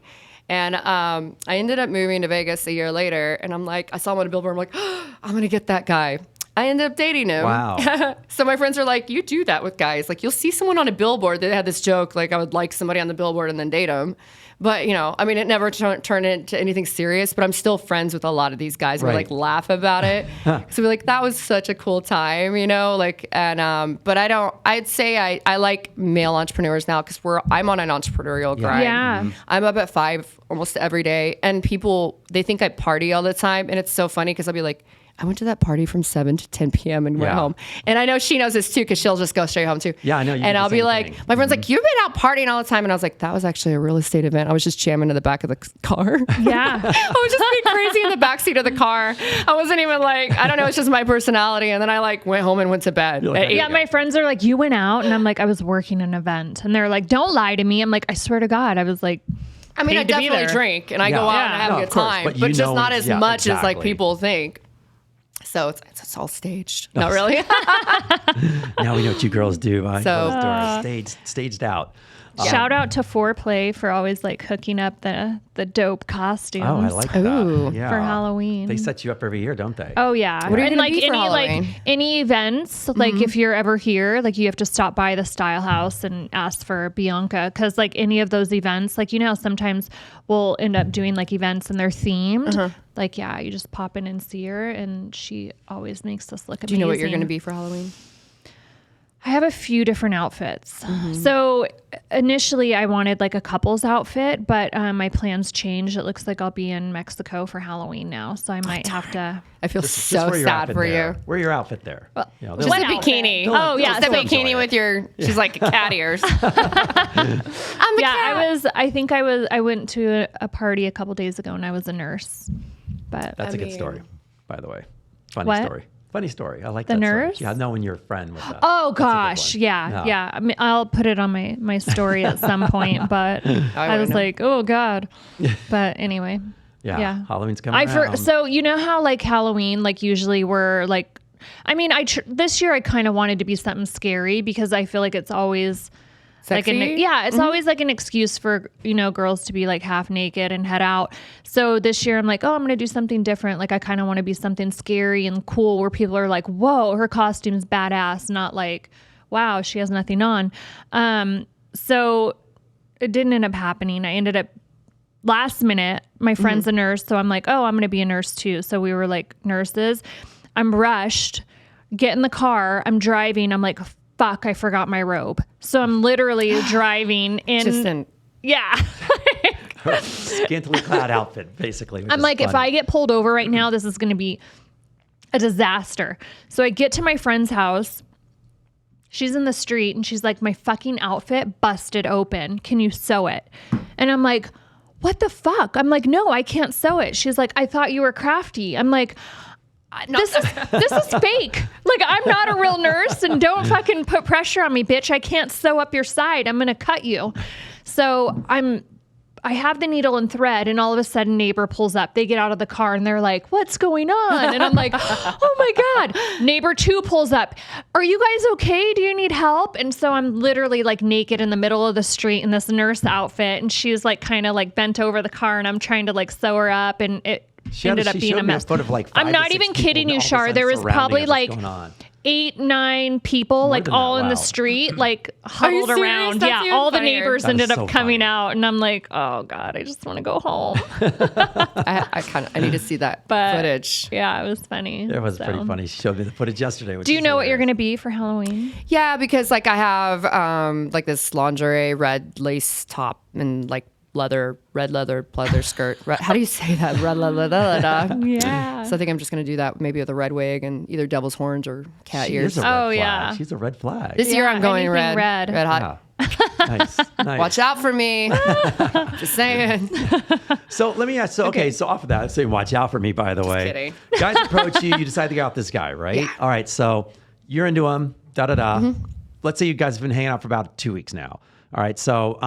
And I ended up moving to Vegas a year later, and I'm like, I saw him on a billboard. I'm like, I'm gonna get that guy. I ended up dating him. Wow. So my friends are like, you do that with guys. Like, you'll see someone on a billboard. They had this joke, like, I would like somebody on the billboard and then date them. But, you know, I mean, it never turned into anything serious, but I'm still friends with a lot of these guys. We like laugh about it. So we're like, that was such a cool time, you know, like, and, but I'd say I like male entrepreneurs now because I'm on an entrepreneurial grind. Yeah. I'm up at 5 almost every day, and people, they think I party all the time. And it's so funny because I'll be like, I went to that party from 7 to 10 p.m. and went home. And I know she knows this too because she'll just go straight home too. Yeah, I know. And I'll be like, my friend's like, you've been out partying all the time. And I was like, that was actually a real estate event. I was just jamming to the back of the car. Yeah. I was just being crazy in the backseat of the car. I wasn't even like, I don't know, it's just my personality. And then I like went home and went to bed. Like, Yeah, my friends are like, you went out? And I'm like, I was working an event. And they're like, don't lie to me. I'm like, I swear to God. I was like, I mean, I paid to be definitely there. drink and I go out and I have No, a of good course, time, but you but just know- not as yeah, much as like exactly. people think. So it's all staged. Not really. Now we know what you girls do. So- Staged out. shout out to Foreplay for always like hooking up the dope costumes. Oh, I like that. Ooh. Yeah. for Halloween. They set you up every year, don't they? Oh yeah. What are you and gonna like be for any Halloween? like any events, like if you're ever here, like you have to stop by the Style House and ask for Bianca, because like any of those events, like you know, sometimes we'll end up doing like events and they're themed. Like yeah, you just pop in and see her, and she always makes us look amazing. Do you know what you're going to be for Halloween? I have a few different outfits. So initially I wanted like a couple's outfit, but my plans changed. It looks like I'll be in Mexico for Halloween now. So I might have to. I feel Just so wear your sad outfit for there. you. Wear your outfit there. You know, Just they'll- a bikini. Oh yeah. Just a So enjoy bikini it. with your, she's like cat ears. I'm a cat. I went to a party a couple days ago and I was a nurse. But That's a good mean- story, by the way. Funny What? story. Funny story. I like The that nurse? story. Yeah, knowing you're a friend with that. oh That's a good gosh, one. yeah. I mean, I'll put it on my story at some point, but I was wouldn't. like, oh God. But anyway. Yeah. Halloween's coming around. So you know how like Halloween, like usually we're like, I mean, this year I kind of wanted to be something scary because I feel like it's always Sexy? like it's always like an excuse for, you know, girls to be like half naked and head out. So this year I'm like, oh, I'm going to do something different. Like I kind of want to be something scary and cool where people are like, whoa, her costume's badass. Not like, wow, she has nothing on. So it didn't end up happening. I ended up last minute, my friend's a nurse. So I'm like, oh, I'm going to be a nurse too. So we were like nurses. I'm rushed, get in the car. I'm driving. I'm like, fuck, I forgot my robe. So I'm literally driving in. Just in, Yeah. Scantily clad outfit, basically. I'm like, if I get pulled over right now, this is going to be a disaster. So I get to my friend's house. She's in the street and she's like, my fucking outfit busted open. Can you sew it? And I'm like, what the fuck? I'm like, no, I can't sew it. She's like, I thought you were crafty. I'm like, this is fake. Like, I'm not a real nurse, and don't fucking put pressure on me, bitch. I can't sew up your side. I'm going to cut you. So I have the needle and thread, and all of a sudden neighbor pulls up. They get out of the car and they're like, what's going on? And I'm like, oh my God. Neighbor 2 pulls up. Are you guys okay? Do you need help? And so I'm literally like naked in the middle of the street in this nurse outfit. And she's like kind of like bent over the car, and I'm trying to like sew her up, and it ended up being a mess. I'm not even kidding you, Char. There was probably like 8, 9 people, like than all that, in the wow. street, like huddled serious? around. That's Yeah, even all the funnier. neighbors That is ended up so coming funny. out, and I'm like, oh God, I just want to go home. I need to see that But footage. yeah, it was funny. It was So. pretty funny. She showed me the footage yesterday. Do you know what you're going to be for Halloween? Yeah, because like I have like this lingerie red lace top and like red leather pleather skirt. How do you say that? Red leather. Yeah. So I think I'm just gonna do that maybe with a red wig and either devil's horns or cat She ears. is a red Oh, flag. yeah. She's a red flag. This year I'm going anything red red. hot. Yeah. Nice. Watch out for me. Just saying. So let me ask. So off of that, say watch out for me. By the way, kidding. Guys approach you. You decide to go out with this guy, right? Yeah. All right. So you're into him. Let's say you guys have been hanging out for about 2 weeks now. All right. So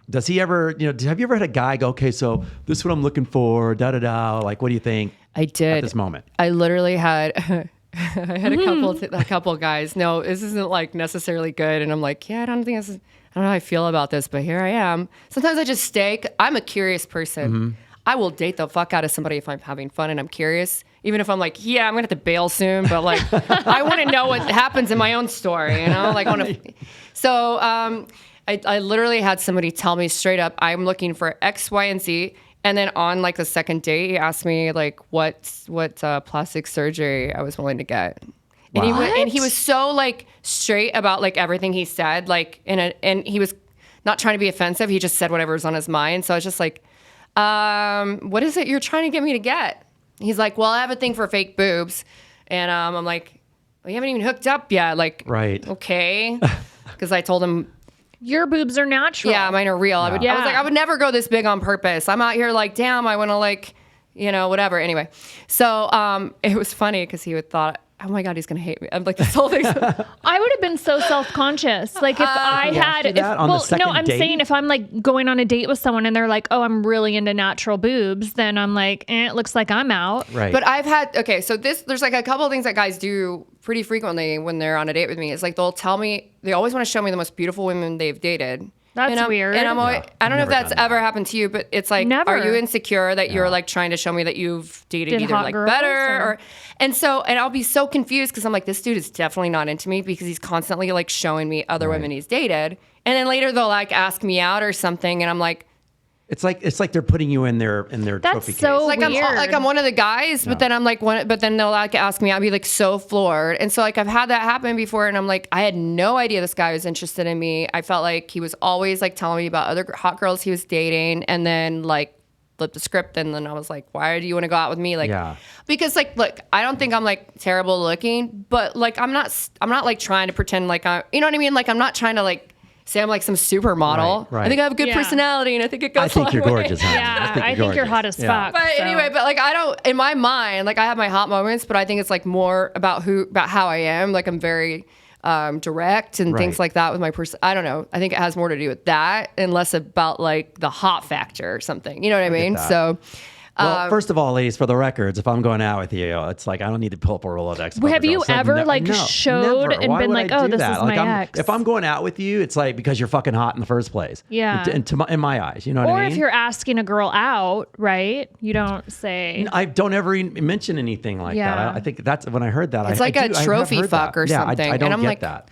does he ever? Have you ever had a guy go, okay, so this is what I'm looking for. Like, what do you think? I did. At this moment. I literally had. I had a couple guys. No, this isn't like necessarily good. And I'm like, yeah, I don't know how I feel about this, but here I am. Sometimes I just stay. I'm a curious person. I will date the fuck out of somebody if I'm having fun and I'm curious. Even if I'm like, yeah, I'm gonna have to bail soon, but like, I want to know what happens in my own story, Like, so I literally had somebody tell me straight up, I'm looking for X, Y, and Z. And then on like the second date, he asked me like what plastic surgery I was willing to get. Wow. And he was so like straight about like everything he said, like and he was not trying to be offensive. He just said whatever was on his mind. So I was just like, what is it you're trying to get me to get? He's like, well, I have a thing for fake boobs. And I'm like, well, you haven't even hooked up yet. Like, right. Okay. Because I told him, your boobs are natural. yeah, mine are real. I was like, I would never go this big on purpose. I'm out here like, damn, I want to like, whatever. Anyway, so it was funny because he would thought, oh my God, he's going to hate me. I'm like, this whole thing. I would have been so self-conscious. Like if I had, I'm saying if I'm like going on a date with someone and they're like, oh, I'm really into natural boobs, then I'm like, it looks like I'm out. Right. But I've had, so there's like a couple of things that guys do pretty frequently when they're on a date with me. It's like, they'll tell me, they always want to show me the most beautiful women they've dated. That's weird. And I'm always, I don't know if that's ever happened to you, but it's like, Never. Are you insecure that you're like trying to show me that you've dated either like better and I'll be so confused because I'm like, this dude is definitely not into me because he's constantly like showing me other women he's dated. And then later they'll like ask me out or something. And I'm like, it's like they're putting you in their trophy case. so like weird. I'm one of the guys, but then I'm like but then they'll like ask me, I'll be like so floored. And so like I've had that happen before and I'm like, I had no idea this guy was interested in me. I felt like he was always like telling me about other hot girls he was dating and then like flipped the script and then I was like, why do you want to go out with me? Like because like look, I don't think I'm like terrible looking, but like I'm not like trying to pretend like I you know what I mean? Like I'm not trying to like say I'm like some supermodel. Right. I think I have a good personality and I think it goes I think you're gorgeous, honey. Yeah, I think you're hot as fuck. But anyway, but like I don't, in my mind, like I have my hot moments, but I think it's like more about how I am. Like I'm very direct and things like that with my person. I don't know. I think it has more to do with that and less about like the hot factor or something. You know what I mean? So. Well, first of all, ladies, for the records, if I'm going out with you, it's like I don't need to pull up a Rolodex. Have you ever showed and been like, oh, this is my ex? If I'm going out with you, it's like because you're fucking hot in the first place. Yeah. In my eyes, you know what I mean? Or if you're asking a girl out, right? You don't say. I don't ever mention anything like that. I think that's when I heard that. It's like a trophy fuck or something. I don't and I'm get like, that.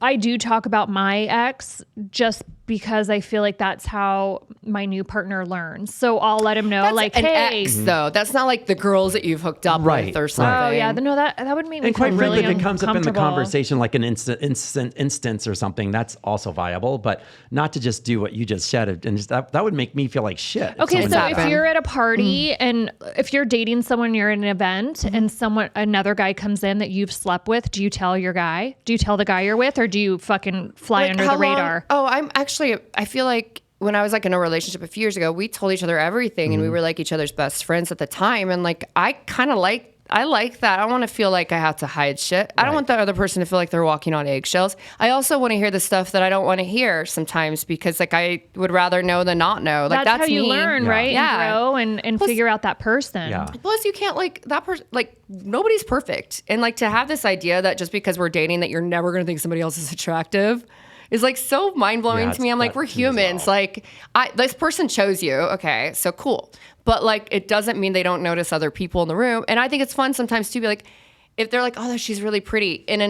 I do talk about my ex just because I feel like that's how my new partner learns. So I'll let him know, that's like, an hey, ex, though. That's not like the girls that you've hooked up with or something. Oh yeah, no, that would make me and quite feel frankly, really if it comes up in the uncomfortable. conversation like an instance or something, that's also viable. But not to just do what you just said, and just, that would make me feel like shit. Okay, so if you're at a party and if you're dating someone, you're at an event, and another guy comes in that you've slept with, do you tell your guy? Do you tell the guy you're with, or do you fucking fly under the radar? I feel like when I was like in a relationship a few years ago, we told each other everything and we were like each other's best friends at the time. And like, I like that. I don't want to feel like I have to hide shit. I don't want the other person to feel like they're walking on eggshells. I also want to hear the stuff that I don't want to hear sometimes because like I would rather know than not know. Like that's how you me. learn, right? Yeah. And grow and figure out that person. Yeah. Plus, you can't like that person. Like nobody's perfect, and like to have this idea that just because we're dating that you're never going to think somebody else is attractive is like so mind blowing to me. I'm like, we're humans. Like this person chose you. Okay, so cool. But like, it doesn't mean they don't notice other people in the room. And I think it's fun sometimes to be like, if they're like, oh, she's really pretty in a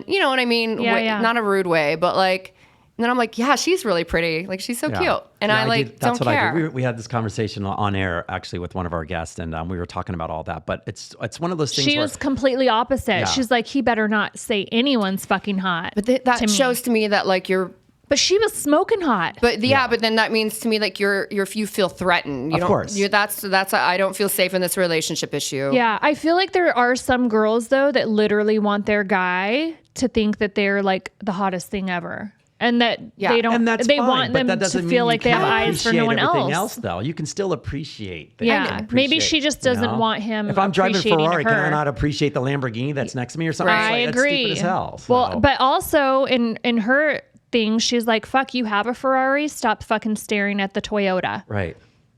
you know what I mean? Not a rude way, but like, and then I'm like, yeah, she's really pretty. Like, she's so cute. And I like, don't care. I did. We had this conversation on air actually with one of our guests and we were talking about all that, but it's one of those things She was completely opposite. Yeah. She's like, he better not say anyone's fucking hot. But that shows to me that like you're, but she was smoking hot. but but then that means to me like you feel threatened. Of course. That's I don't feel safe in this relationship issue. Yeah, I feel like there are some girls though that literally want their guy to think that they're like the hottest thing ever. and that they don't. And that's they fine, want but them that to doesn't feel mean like you they have can't eyes for no appreciate one everything else. though. You can still appreciate things. Yeah, maybe she just doesn't want him. If I'm driving a appreciating Ferrari, can I her. not appreciate the Lamborghini that's next to me or something? I It's like, agree. That's stupid as hell. Well, So. but also in her thing, she's like, "Fuck, you have a Ferrari. Stop fucking staring at the Toyota." right.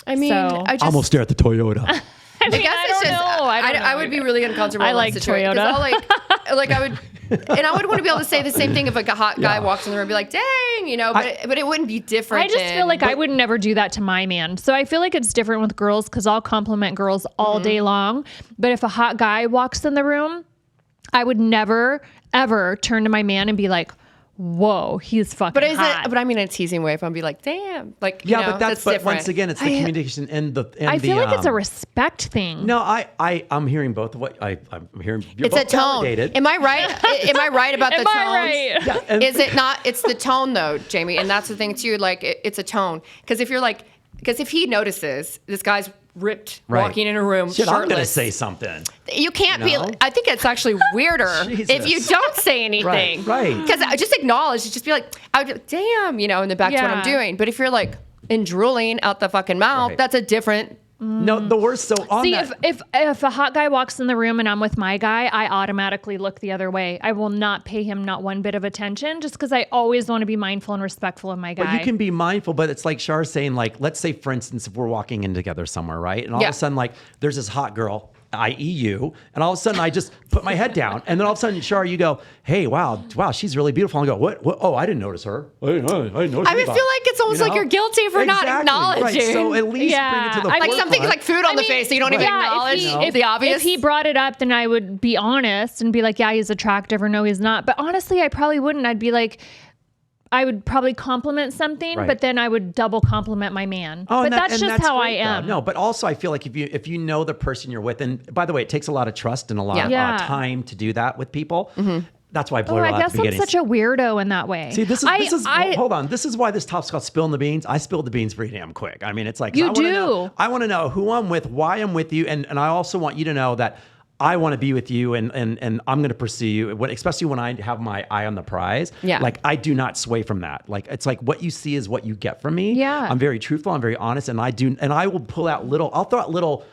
I mean, So- I just Almost stare at the Toyota. I guess it's just I don't know. I would be really uncomfortable. I in that like situation, 'cause Toyota. I'll, like I would, and I would want to be able to say the same thing if like a hot guy walks in the room and be like, "Dang," you know, but it wouldn't be different. I just feel like I would never do that to my man. So I feel like it's different with girls because I'll compliment girls all day long. But if a hot guy walks in the room, I would never, ever turn to my man and be like, "Whoa, he's fucking But is hot." it? But I mean, in a teasing way. If I'm be like, "Damn," like Yeah, you know, but that's different. once again, it's the communication and the. And I feel the, like it's a respect thing. No, I'm hearing both of what I'm hearing. You're It's a both tone. validated. Am I right? Am I right about the Am tones? I right? Yeah, and- Is it not? It's the tone though, Jamie, and that's the thing too. Like it's a tone because if he notices this guy's ripped Right. walking in a room Shit, shirtless, I'm gonna say something. you can't No? be. I think it's actually weirder Jesus. if you don't say anything. Right. Because just acknowledge. Just be like, I would be like, damn, you know, and then back to what I'm Yeah. doing. But if you're like and drooling out the fucking mouth, Right. that's a different. No, the worst. So on See, that, if a hot guy walks in the room and I'm with my guy, I automatically look the other way. I will not pay him not one bit of attention just because I always want to be mindful and respectful of my guy. but you can be mindful. But it's like Char saying, like, let's say, for instance, if we're walking in together somewhere, right, and all of a sudden, like, there's this hot girl, i.e. you, and all of a sudden I just put my head down, and then all of a sudden, Char, you go, "Hey, wow, she's really beautiful." And I go, "What? Oh, I didn't notice her. I didn't know." I mean, I feel like it's almost like you're guilty for not acknowledging. Right. So at least bring it to the I mean, Like something like food on the face that you don't even acknowledge the obvious. If he brought it up, then I would be honest and be like, "Yeah, he's attractive," or "No, he's not." But honestly, I probably wouldn't. I'd be like, I would probably compliment something, Right. but then I would double compliment my man. Oh, but and that's just how I great, though. am. No, but also I feel like if you know the person you're with, and by the way, it takes a lot of trust and a lot of Yeah. time to do that with people. That's why I Oh, blur it I out at guess the I'm beginning. such a weirdo in that way. See, this is hold on. This is why this topic's called spilling the beans. I spilled the beans pretty damn quick. I mean, it's like You I want to know who I'm with, why I'm with you, and I also want you to know that I want to be with you, and I'm going to pursue you, especially when I have my eye on the prize. Yeah. Like I do not sway from that. Like it's like what you see is what you get from me. Yeah. I'm very truthful. I'm very honest, and I will pull out I'll throw out little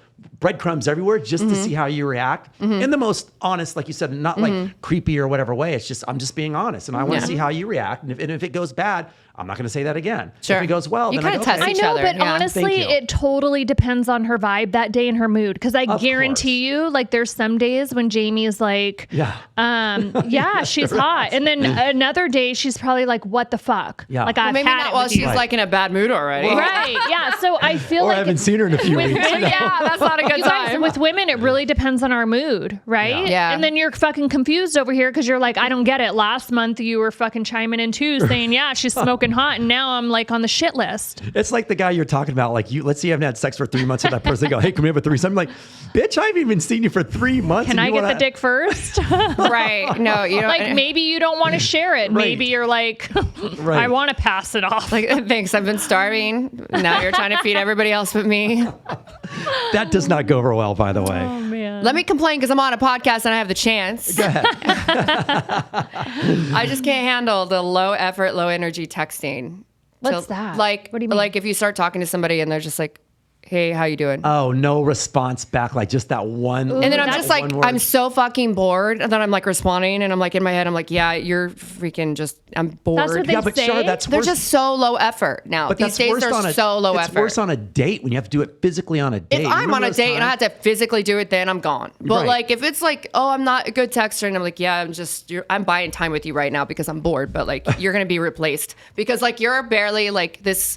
breadcrumbs everywhere just to see how you react in the most honest, like you said, not like creepy or whatever way. It's just I'm just being honest, and I want to see how you react. And if it goes bad, I'm not going to say that again. Sure. If it goes well, You then I kinda go, test okay. I each know, other, but yeah. honestly, Thank you. it totally depends on her vibe that day and her mood. Because I Of guarantee you, like, there's some days when Jamie's like, yeah, she's hot, and then another day she's probably like, what the fuck? Yeah. Like Well, I've maybe had not it while with she's you. like in a bad mood already. Right? Yeah. So I feel Or like I haven't seen her in a few weeks. Yeah, that's not a good you guys, time. with women, it really depends on our mood, right? Yeah. And then you're fucking confused over here because you're like, I don't get it. Last month you were fucking chiming in too, saying, yeah, she's smoking hot, and now I'm like on the shit list. It's like the guy you're talking about. Like let's say you haven't had sex for 3 months with that person. They go, hey, come here with 3. I'm like, bitch, I haven't even seen you for 3 months. Can and I you get wanna- the dick first? Right. No, you don't. Like maybe you don't want to share it. Right. Maybe you're like, Right. I want to pass it off. Like, thanks. I've been starving. Now you're trying to feed everybody else but me. That does not go over well, by the way. Oh man. Let me complain because I'm on a podcast and I have the chance. Go ahead. I just can't handle the low effort, low energy texting. What's that? Like, What do you mean? Like if you start talking to somebody and they're just like, hey, how you doing? Oh, no response back. Like just that one. And then I'm that just like, one word. I'm so fucking bored. And then I'm like responding and I'm like in my head, I'm like, yeah, you're freaking just, I'm bored. That's what they yeah, but say? Char, that's They're worse. just so low effort now. But These that's days worse they're on a, so low it's effort. worse on a date when you have to do it physically on a date. If I'm Remember on a those date and I times? have to physically do it, then I'm gone. But Right. like if it's like, oh, I'm not a good texter, and I'm like, yeah, I'm buying time with you right now because I'm bored. But like you're gonna be replaced because like you're barely like this.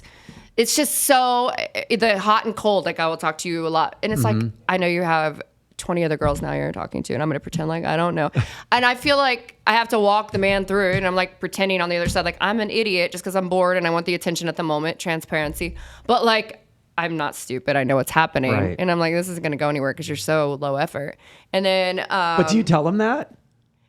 It's just so the hot and cold. Like I will talk to you a lot, and it's like I know you have 20 other girls now you're talking to, and I'm gonna pretend like I don't know. And I feel like I have to walk the man through it, and I'm like pretending on the other side like I'm an idiot just because I'm bored and I want the attention at the moment, transparency. But like I'm not stupid. I know what's happening, Right. and I'm like this isn't gonna go anywhere because you're so low effort. And then, But do you tell them that?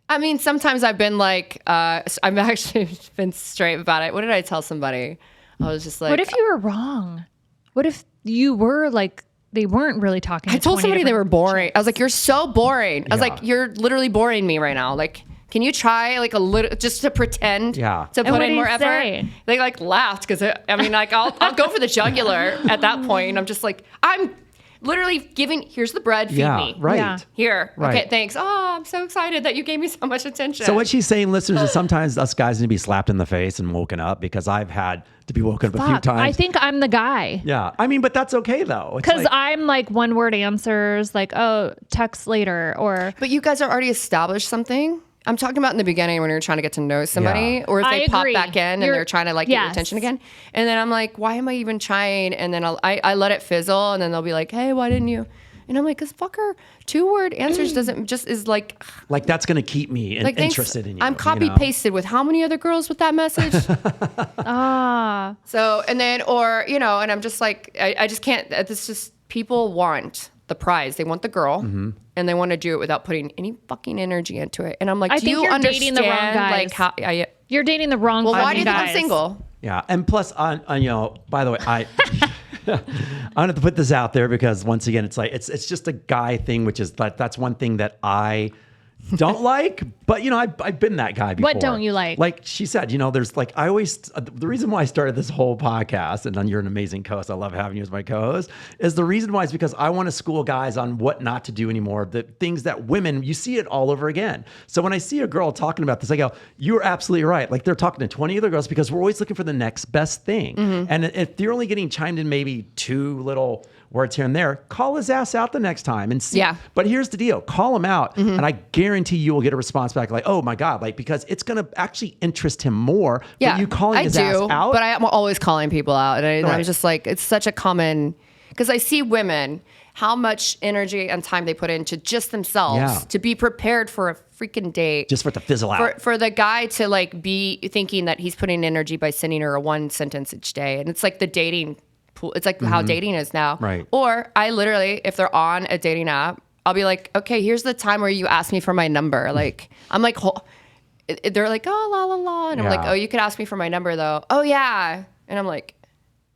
I mean, sometimes I've been like, I've actually been straight about it. What did I tell somebody? I was just like, What if you were wrong? What if you were like, they weren't really talking I to told 20 somebody they were different boring. I was like, you're so boring. I was Yeah. like, you're literally boring me right now. Like, Can you try like a little, just to pretend Yeah. to And put what in did more he effort? say? They like laughed because I mean, like I'll go for the jugular at that point. And I'm just like, I'm literally here's the bread, feed me. Right. Yeah. Here. Right. Okay, thanks. Oh, I'm so excited that you gave me so much attention. So what she's saying, listeners, is sometimes us guys need to be slapped in the face and woken up, because I've had to be woken up a few Fuck, times. I think I'm the guy. Yeah. I mean, but that's okay though. It's Because like- I'm like one word answers, like, oh, text later, or But you guys are already established something. I'm talking about in the beginning when you're trying to get to know somebody, Yeah. or if I they pop agree. back in and You're- they're trying to like get your yes. attention again. And then I'm like, why am I even trying? And then I let it fizzle, and then they'll be like, hey, why didn't you? And I'm like, cause fucker, 2-word answers doesn't just is like that's going to keep me thanks, interested in you. I'm copy pasted with how many other girls with that message? ah, So, and then, or, you know, and I'm just like, I just can't, it's just, people want the prize. They want the girl, and they want to do it without putting any fucking energy into it. And I'm like, I do think you you're understand, dating the wrong guys. like, how, you're dating the wrong. well, why fucking do you think I'm guys. single? Yeah. And plus, you know, by the way, I'm going to put this out there because once again, it's like, it's just a guy thing, which is that's one thing that I don't like, but you know, I've been that guy before. What don't you like? Like she said, you know, there's like, the reason why I started this whole podcast, and then you're an amazing co-host, I love having you as my co-host, is the reason why is because I want to school guys on what not to do anymore. The things that women, you see it all over again. So when I see a girl talking about this, I go, you're absolutely right. Like they're talking to 20 other girls because we're always looking for the next best thing. And if you're only getting chimed in maybe 2 little words here and there, call his ass out the next time and see. Yeah. But here's the deal. Call him out and I guarantee you will get a response back like, oh my God, like, because it's going to actually interest him more than you calling his ass out. But I'm always calling people out. And I Right. was just like, it's such a common, because I see women, how much energy and time they put into just themselves Yeah. to be prepared for a freaking date. Just for it to fizzle out. For the guy to like be thinking that he's putting energy by sending her a 1 sentence each day. And it's like the dating pool. It's like how dating is now. Right. Or I literally, if they're on a dating app, I'll be like, okay, here's the time where you ask me for my number. Like, I'm like, they're like, oh, la, la, la. And I'm like, Yeah. oh, you could ask me for my number though. Oh yeah. And I'm like,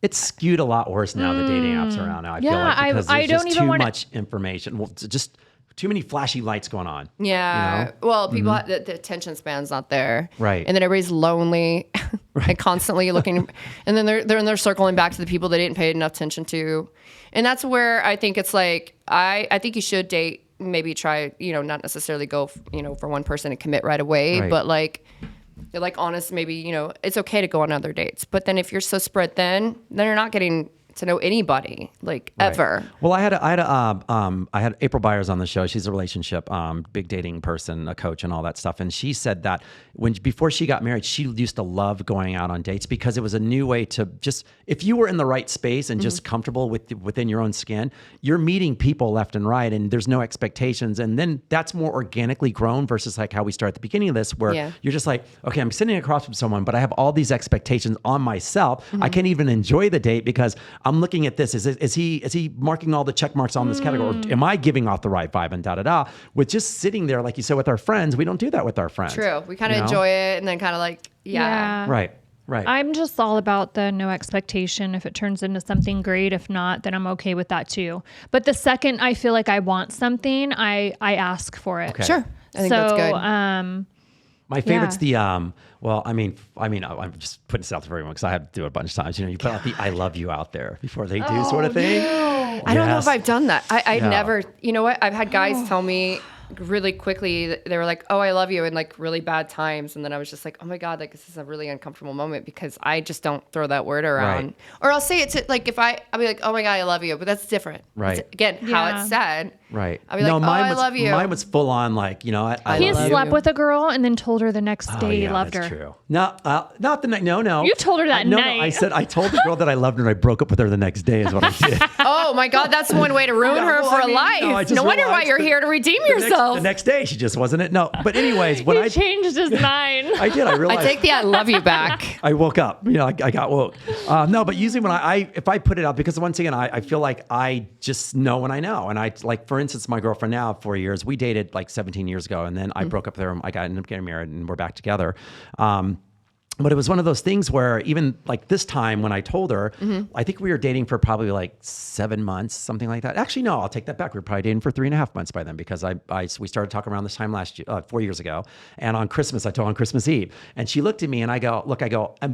It's skewed a lot worse now, the dating apps around now. I feel Yeah, like because I there's don't just even too wanna- much information. Well, it's just too many flashy lights going on. yeah. You know? Well, people, the attention span's not there. Right. And then everybody's lonely and constantly looking. And then they're circling back to the people they didn't pay enough attention to. And that's where I think it's like, I think you should date, maybe try, you know, not necessarily go, you know, for one person and commit right away, Right. but like honest, maybe, you know, it's okay to go on other dates. But then if you're so spread thin, then you're not getting to know anybody, like ever. Well, I had April Byers on the show. She's a relationship, big dating person, a coach, and all that stuff. And she said that before she got married, she used to love going out on dates because it was a new way to just, if you were in the right space and just comfortable within your own skin, you're meeting people left and right, and there's no expectations. And then that's more organically grown versus like how we start at the beginning of this, where you're just like, okay, I'm sitting across from someone, but I have all these expectations on myself. I can't even enjoy the date because I'm looking at this. Is he marking all the check marks on this category? Or am I giving off the right vibe and da-da-da? With just sitting there, like you said, with our friends, we don't do that with our friends. True. We kind of You know? enjoy it and then kind of like, yeah. Right. I'm just all about the no expectation. If it turns into something great, if not, then I'm okay with that too. But the second I feel like I want something, I ask for it. Okay. Sure. I think that's good. My favorite's the well, I mean, I'm just putting this out there for everyone because I have to do it a bunch of times. You know, you put out the "I love you" out there before they do, sort of thing. I don't know if Yes. I've done that. I Yeah. never, you know what? I've had guys tell me really quickly, they were like, oh, I love you, in like really bad times. And then I was just like, oh my God, like this is a really uncomfortable moment because I just don't throw that word around. Right. Or I'll say it to like, I'll be like, oh my God, I love you. But that's different. Right. It's, again, how Yeah. it's said. Right. I'll be like, mine I love you. Mine was full on, like, you know, I He love you. slept with a girl and then told her the next Oh, day he yeah, loved that's her. true. No, not the night. No. You told her that No, night. I said I told the girl that I loved her, and I broke up with her the next day. Is what I did. Oh my God, that's one way to ruin her well, for I mean, life. no, I just No wonder why realized you're that here to redeem the yourself. next day, she just wasn't it. No, but anyways, when He I changed his mind. I did, I realized. I take the I love you back. I woke up. You know, I got woke. No, but usually when if I put it out, because once again, I feel like I just know when I know. And I, like, for instance, my girlfriend now, 4 years, we dated like 17 years ago. And then I broke up with her. I ended up getting married and we're back together. But it was one of those things where even like this time when I told her, I think we were dating for probably like 7 months, something like that. Actually, no, I'll take that back. We were probably dating for 3.5 months by then because we started talking around this time last year, 4 years ago. And on Christmas, I told her on Christmas Eve. And she looked at me and I go,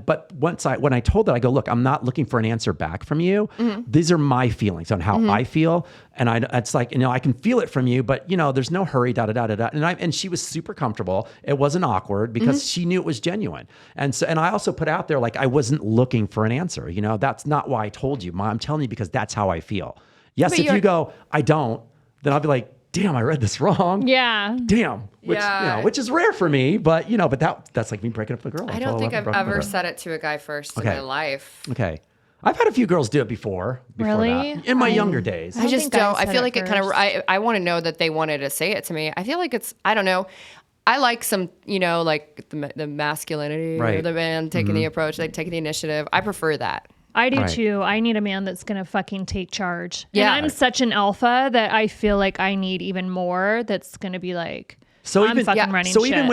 but when I told her, I go, look, I'm not looking for an answer back from you. These are my feelings on how I feel. And it's like, I can feel it from you, but there's no hurry, da da da da da. And she was super comfortable. It wasn't awkward because she knew it was genuine. And I also put out there, like, I wasn't looking for an answer. That's not why I told you, Mom. I'm telling you because that's how I feel. Yes, but if you go, I don't, then I'll be like, damn, I read this wrong. Yeah. Damn. Which is rare for me, but that's like me breaking up with a girl. I don't think I've ever said it to a guy first in my life. Okay. I've had a few girls do it before Really? that, in my younger days. I just don't. I feel like it kind of, first. I want to know that they wanted to say it to me. I feel like I don't know. I like some, like the masculinity or the man taking the approach, like taking the initiative. I prefer that. I do too. I need a man that's going to fucking take charge. Yeah. And I'm such an alpha that I feel like I need even more that's going to be like, I'm fucking running shit. Even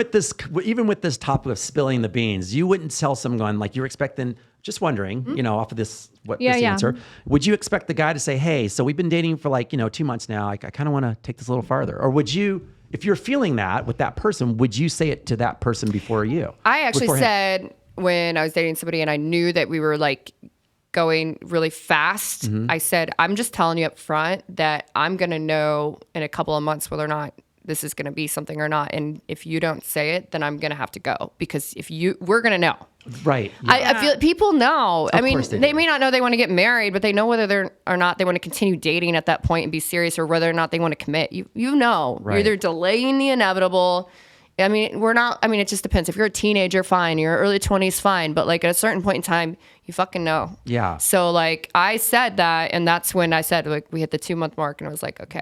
with this topic of spilling the beans, you wouldn't tell someone like you're expecting, just wondering, off of this answer, would you expect the guy to say, hey, so we've been dating for like, 2 months now. I kind of want to take this a little farther. Or would you, if you're feeling that with that person, would you say it to that person before you? I actually said when I was dating somebody and I knew that we were like going really fast, I said, I'm just telling you up front that I'm going to know in a couple of months whether or not this is going to be something or not. And if you don't say it, then I'm going to have to go because we're going to know. Right. Yeah. I feel people know. Of course they may not know they want to get married, but they know whether or not they want to continue dating at that point and be serious or whether or not they want to commit. You know, right. You're either delaying the inevitable. It just depends. If you're a teenager, fine. You're early 20s, fine. But like at a certain point in time, you fucking know. Yeah. So like I said that, and that's when I said like we hit the 2-month mark and I was like, okay.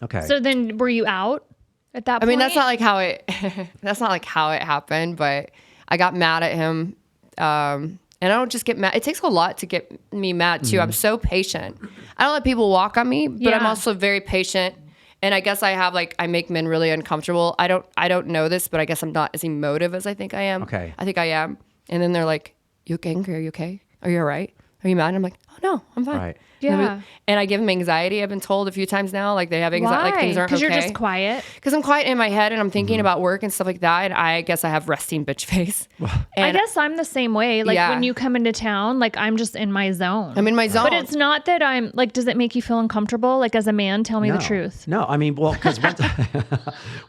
Okay. So then were you out at that point? I mean, that's not like how it happened, but I got mad at him. And I don't just get mad. It takes a lot to get me mad too. I'm so patient. I don't let people walk on me, but I'm also very patient. And I guess I make men really uncomfortable. I don't know this, but I guess I'm not as emotive as I think I am. Okay. I think I am. And then they're like, you angry? Are you okay? Are you all right? Are you mad? And I'm like, oh no, I'm fine. Right. Yeah. And I give them anxiety. I've been told a few times now, like they have anxiety, like things aren't okay. Because you're just quiet. Because I'm quiet in my head and I'm thinking about work and stuff like that. And I guess I have resting bitch face. I guess I'm the same way. Like when you come into town, like I'm just in my zone. I'm in my zone. But it's not that I'm like, does it make you feel uncomfortable? Like as a man, tell me the truth. No, I mean, well, because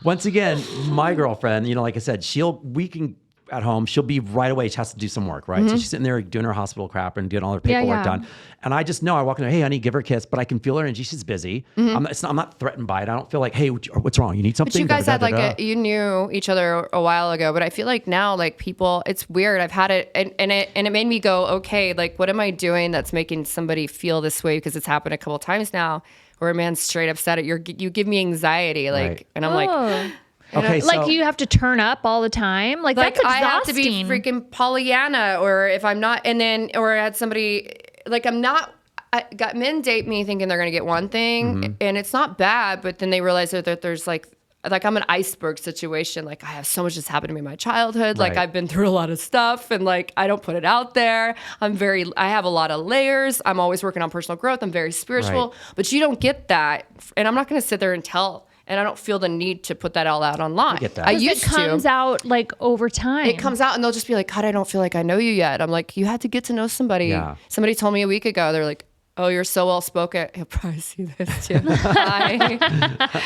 once again, my girlfriend, like I said, we can at home, she'll be right away. She has to do some work, right? So she's sitting there doing her hospital crap and getting all her paperwork done. And I just know, I walk in there, hey, honey, give her a kiss, but I can feel her energy. She's busy. I'm not threatened by it. I don't feel like, hey, what's wrong? You need something? But you guys had you knew each other a while ago, but I feel like now, like people, it's weird. I've had it and it made me go, okay, like what am I doing that's making somebody feel this way? Because it's happened a couple of times now where a man's straight up said it. You give me anxiety, like, right. And I'm like, okay, like you have to turn up all the time. Like that's exhausting. I have to be freaking Pollyanna, or if I'm not, or I had somebody like men date me thinking they're gonna get one thing, and it's not bad, but then they realize that there's like I'm an iceberg situation. Like I have so much that's happened to me in my childhood. Like I've been through a lot of stuff, and like I don't put it out there. I have a lot of layers. I'm always working on personal growth. I'm very spiritual, but you don't get that, and I'm not gonna sit there and tell. And I don't feel the need to put that all out online. I get that. I used to. It comes out like over time. It comes out and they'll just be like, God, I don't feel like I know you yet. I'm like, you had to get to know somebody. Yeah. Somebody told me a week ago, they're like, oh, you're so well-spoken. He'll probably see this too. Hi.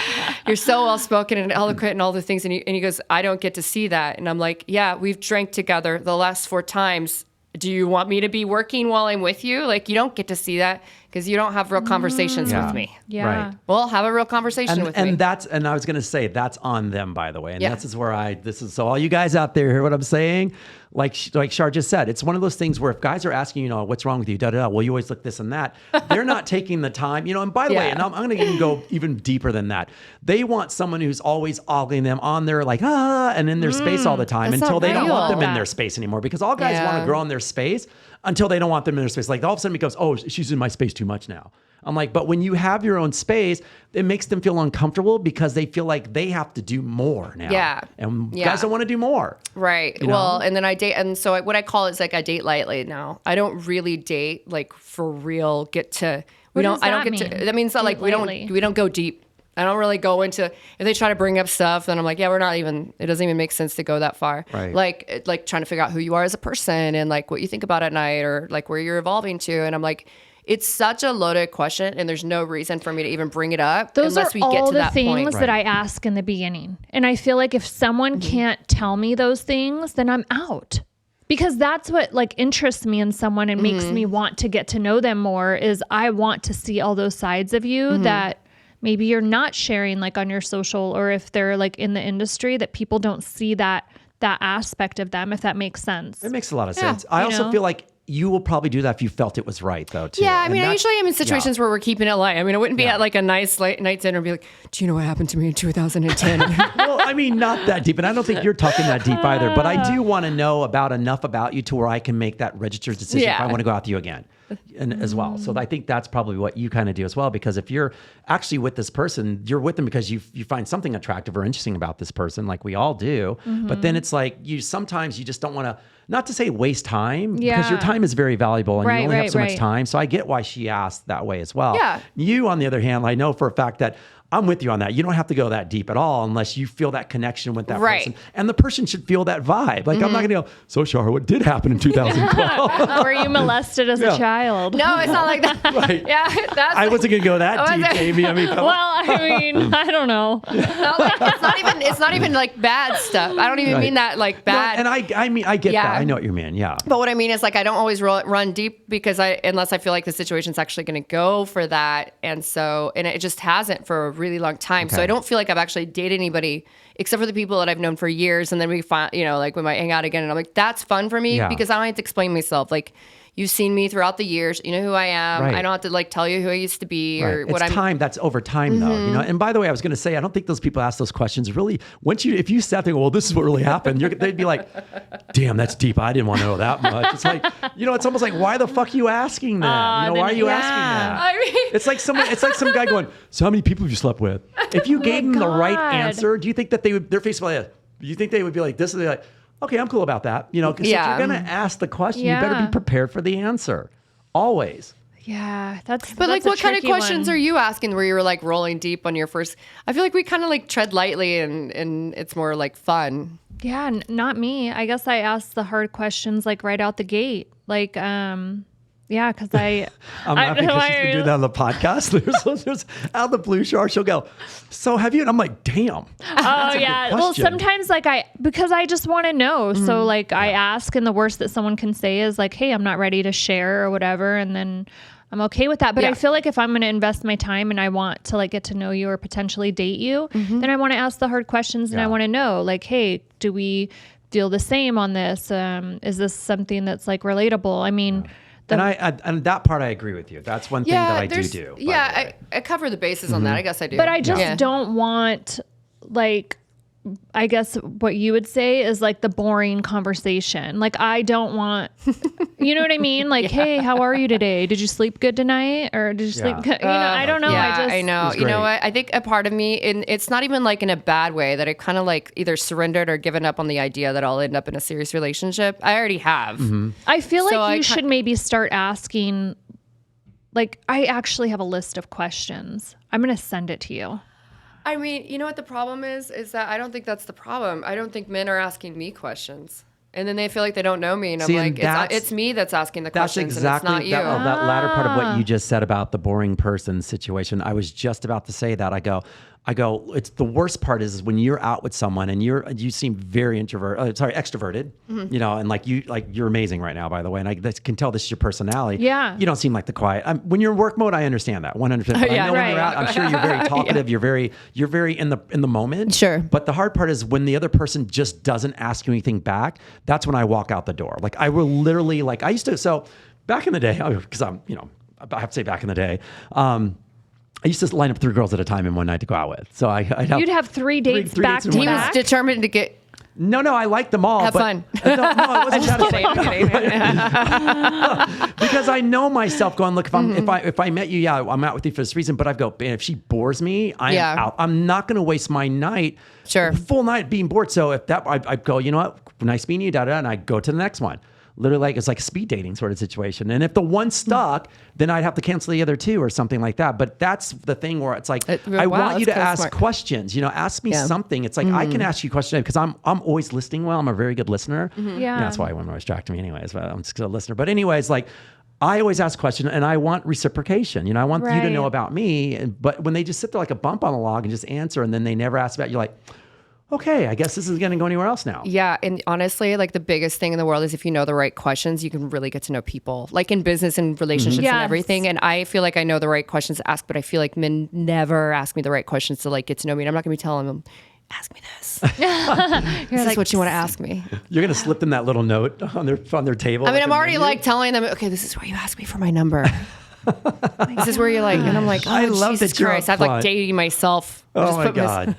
You're so well-spoken and eloquent and all the things. And he goes, I don't get to see that. And I'm like, yeah, we've drank together the last 4 times. Do you want me to be working while I'm with you? Like, you don't get to see that because you don't have real conversations with me. Yeah. Right. Well, have a real conversation with me. And I was going to say, that's on them, by the way. And this is where so all you guys out there hear what I'm saying? Like Char just said, it's one of those things where if guys are asking, what's wrong with you, well, you always look this and that. They're not taking the time, and by the way, and I'm going to even go even deeper than that. They want someone who's always ogling them on their and in their space all the time until they don't want them in their space anymore, because all guys want to grow in their space until they don't want them in their space. Like all of a sudden it goes, oh, she's in my space too much now. I'm like, but when you have your own space, it makes them feel uncomfortable because they feel like they have to do more now. Yeah. And guys don't want to do more. Right. Well, and then I date, and so what I call it is like I date lightly now. I don't really date like for real. What does I don't that get mean? to. That means that like we lightly? don't go deep. I don't really go into, if they try to bring up stuff, then I'm like, yeah, we're not even, it doesn't even make sense to go that far. Right. Like trying to figure out who you are as a person and like what you think about at night or like where you're evolving to. And I'm like, it's such a loaded question and there's no reason for me to even bring it up Those unless are we get all to the that things point. that I ask in the beginning. And I feel like if someone can't tell me those things, then I'm out. Because that's what like interests me in someone and makes me want to get to know them more is I want to see all those sides of you that maybe you're not sharing like on your social, or if they're like in the industry that people don't see that aspect of them, if that makes sense. It makes a lot of sense. I also feel like you will probably do that if you felt it was right, though, too. Yeah, I And mean, I that's- usually am in situations where we're keeping it light. I mean, it wouldn't be at like a nice late night dinner and be like, do you know what happened to me in 2010? Well, I mean, not that deep. And I don't think you're talking that deep either. But I do want to know enough about you to where I can make that registered decision if I want to go out with you again and as well. So I think that's probably what you kind of do as well. Because if you're actually with this person, you're with them because you find something attractive or interesting about this person, like we all do. But then it's like sometimes you just don't want to, not to say waste time, because your time is very valuable and you only have so much time. So I get why she asked that way as well. Yeah. You, on the other hand, I know for a fact that I'm with you on that. You don't have to go that deep at all unless you feel that connection with that person. And the person should feel that vibe. Like, I'm not going to go, so Char, what did happen in 2012? Were you molested as a child? No, it's not like that. Right. Yeah, that's I wasn't going to go that deep, Jamie. I mean, come on. Well, I mean, I don't know. no, like, it's not even like bad stuff. I don't even mean that like bad. No, and I mean, I get that. I know what you mean. Yeah. But what I mean is like I don't always run deep because unless I feel like the situation's actually going to go for that, and it just hasn't for a really long time. So I don't feel like I've actually dated anybody except for the people that I've known for years, and then we find like we might hang out again, and I'm like, that's fun for me because I don't have to explain myself. Like, you've seen me throughout the years. You know who I am. I don't have to like tell you who I used to be or what I'm. Time. That's over time, though. You know. And by the way, I was going to say, I don't think those people ask those questions really. If you sat there, well, this is what really happened. They'd be like, "Damn, that's deep. I didn't want to know that much." It's like, it's almost like, why the fuck are you asking that? Why are you asking that? I mean, It's like some guy going, "So how many people have you slept with?" If you gave them the right answer, do you think that their face would be like, do you think they would be like this? And they're like, okay, I'm cool about that. Because if you're going to ask the question, you better be prepared for the answer. Always. Yeah, that's. But like, what kind of questions are you asking where you were like rolling deep on your first? I feel like we kind of like tread lightly and it's more like fun. Yeah, not me. I guess I asked the hard questions like right out the gate. Like, yeah, because I'm laughing because she's been doing that on the podcast. There's out of the blue, Char, she'll go, so have you? And I'm like, damn. Oh yeah. Well, sometimes because I just want to know. So like I ask, and the worst that someone can say is like, hey, I'm not ready to share or whatever. And then I'm okay with that. But I feel like if I'm going to invest my time and I want to like get to know you or potentially date you, then I want to ask the hard questions and I want to know like, hey, do we feel the same on this? Is this something that's like relatable? I mean, and that part I agree with you. That's one thing that I do. Yeah, I cover the bases on that. I guess I do. But I just don't want like, I guess what you would say is like the boring conversation. Like I don't want, you know what I mean? Like, hey, how are you today? Did you sleep good tonight? Or did you sleep good? I don't know. Yeah, I know. You know what? I think a part of me, and it's not even like in a bad way, that I kind of like either surrendered or given up on the idea that I'll end up in a serious relationship. I already have. I feel like you should maybe start asking, like, I actually have a list of questions. I'm going to send it to you. I mean, you know what the problem is that I don't think that's the problem. I don't think men are asking me questions. And then they feel like they don't know me. And I'm like, it's me that's asking the questions and it's not you. That latter part of what you just said about the boring person situation. I was just about to say that. I go, it's the worst part is when you're out with someone and you seem very extroverted, and you're amazing right now, by the way. And I can tell this is your personality. Yeah. You don't seem like the quiet. When you're in work mode, I understand that 100%. I know when you're out, I'm sure you're very talkative. You're very in the moment. Sure. But the hard part is when the other person just doesn't ask you anything back. That's when I walk out the door. Like I will literally I used to. So back in the day, because I have to say back in the day. I used to line up 3 girls at a time in one night to go out with. So I'd have You'd have 3 dates back to He back. was determined to get No, I like them all. Have but, fun. No, I wasn't Just trying to kidding, I'm kidding. because I know myself going, look, if I met you, I'm out with you for this reason, but I go, man, if she bores me, I am out. I'm not going to waste my night, full night being bored. So if that, I go, you know what, nice meeting you, and I go to the next one. Literally, it's like a speed dating sort of situation. And if the one stuck, then I'd have to cancel the other two or something like that. But that's the thing where it's like, I want you to ask questions, ask me something. It's like, I can ask you questions because I'm always listening well. I'm a very good listener. Yeah. That's why women always attract me anyways, but I'm just a listener. But anyways, like, I always ask questions and I want reciprocation. I want you to know about me. But when they just sit there like a bump on a log and just answer and then they never ask about you, like, okay, I guess this is going to go anywhere else now. Yeah. And honestly, like the biggest thing in the world is if you know the right questions, you can really get to know people, like in business and relationships and everything. And I feel like I know the right questions to ask, but I feel like men never ask me the right questions to like get to know me. And I'm not going to be telling them, ask me this. This is what you want to ask me. You're going to slip them that little note on their table. I mean, I'm already like telling them, okay, this is where you ask me for my number. This is where you're like, and I'm like, oh, I love Jesus that Christ. I'm like dating myself. Oh my God.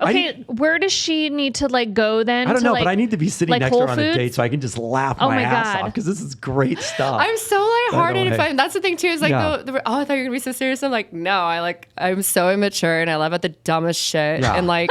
Okay, where does she need to like go then? I don't know, like, but I need to be sitting like next Whole to her on a Foods? date so I can just laugh my ass off because this is great stuff. I'm so lighthearted. That's the thing too. Is like, Yeah. I thought you were gonna be so serious. I'm like, no, I'm so immature and I laugh at the dumbest shit. Yeah. And like,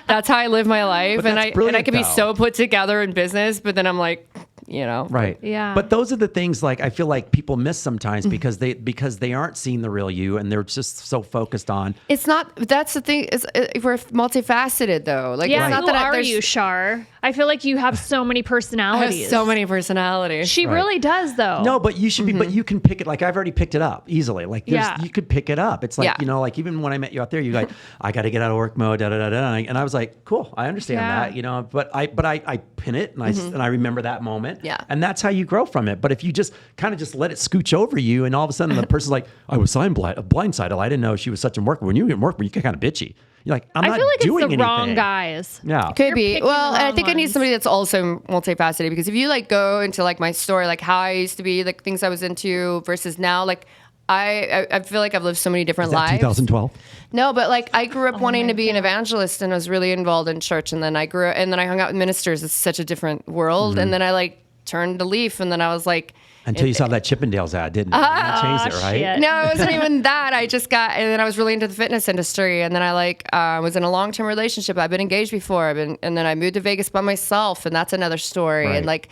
that's how I live my life. But And I can be though. so put together in business, but then I'm like, Right. Yeah. But those are the things like I feel like people miss sometimes because they aren't seeing the real you and they're just so focused on. It's not. That's the thing. Is we're multifaceted though. Like, yeah, it's not who that are you, Char? I feel like you have so many I personalities. have so many personalities. She really does, though. No, but you should be. But you can pick it. Like I've already picked it up easily. Like you could pick it up. It's like like even when I met you out there, you're like, I got to get out of work mode. Da da da da. And I was like, cool, I understand that. But I pin it and I remember that moment. Yeah. And that's how you grow from it. But if you just kind of just let it scooch over you, and all of a sudden the person's like, I was blindsided. I didn't know she was such a worker. When you get work, you get kind of bitchy. You're like, I'm not feel like doing it's the anything. wrong guys. Yeah. Could You're be. picking Well, the and I wrong think I need ones. somebody that's also multifaceted because if you like go into like my story, like how I used to be, like things I was into versus now, like I feel like I've lived so many different lives. 2012. No, but like I grew up wanting my to be an God. evangelist and I was really involved in church, and then I hung out with ministers. It's such a different world, and then I like turned a leaf, and then I was like. Until you saw that Chippendales ad, didn't it? That changed it, right? shit. No, it wasn't even that. I just got, and then I was really into the fitness industry, and then I was in a long-term relationship. I've been engaged before, and then I moved to Vegas by myself, and that's another story. Right. And like,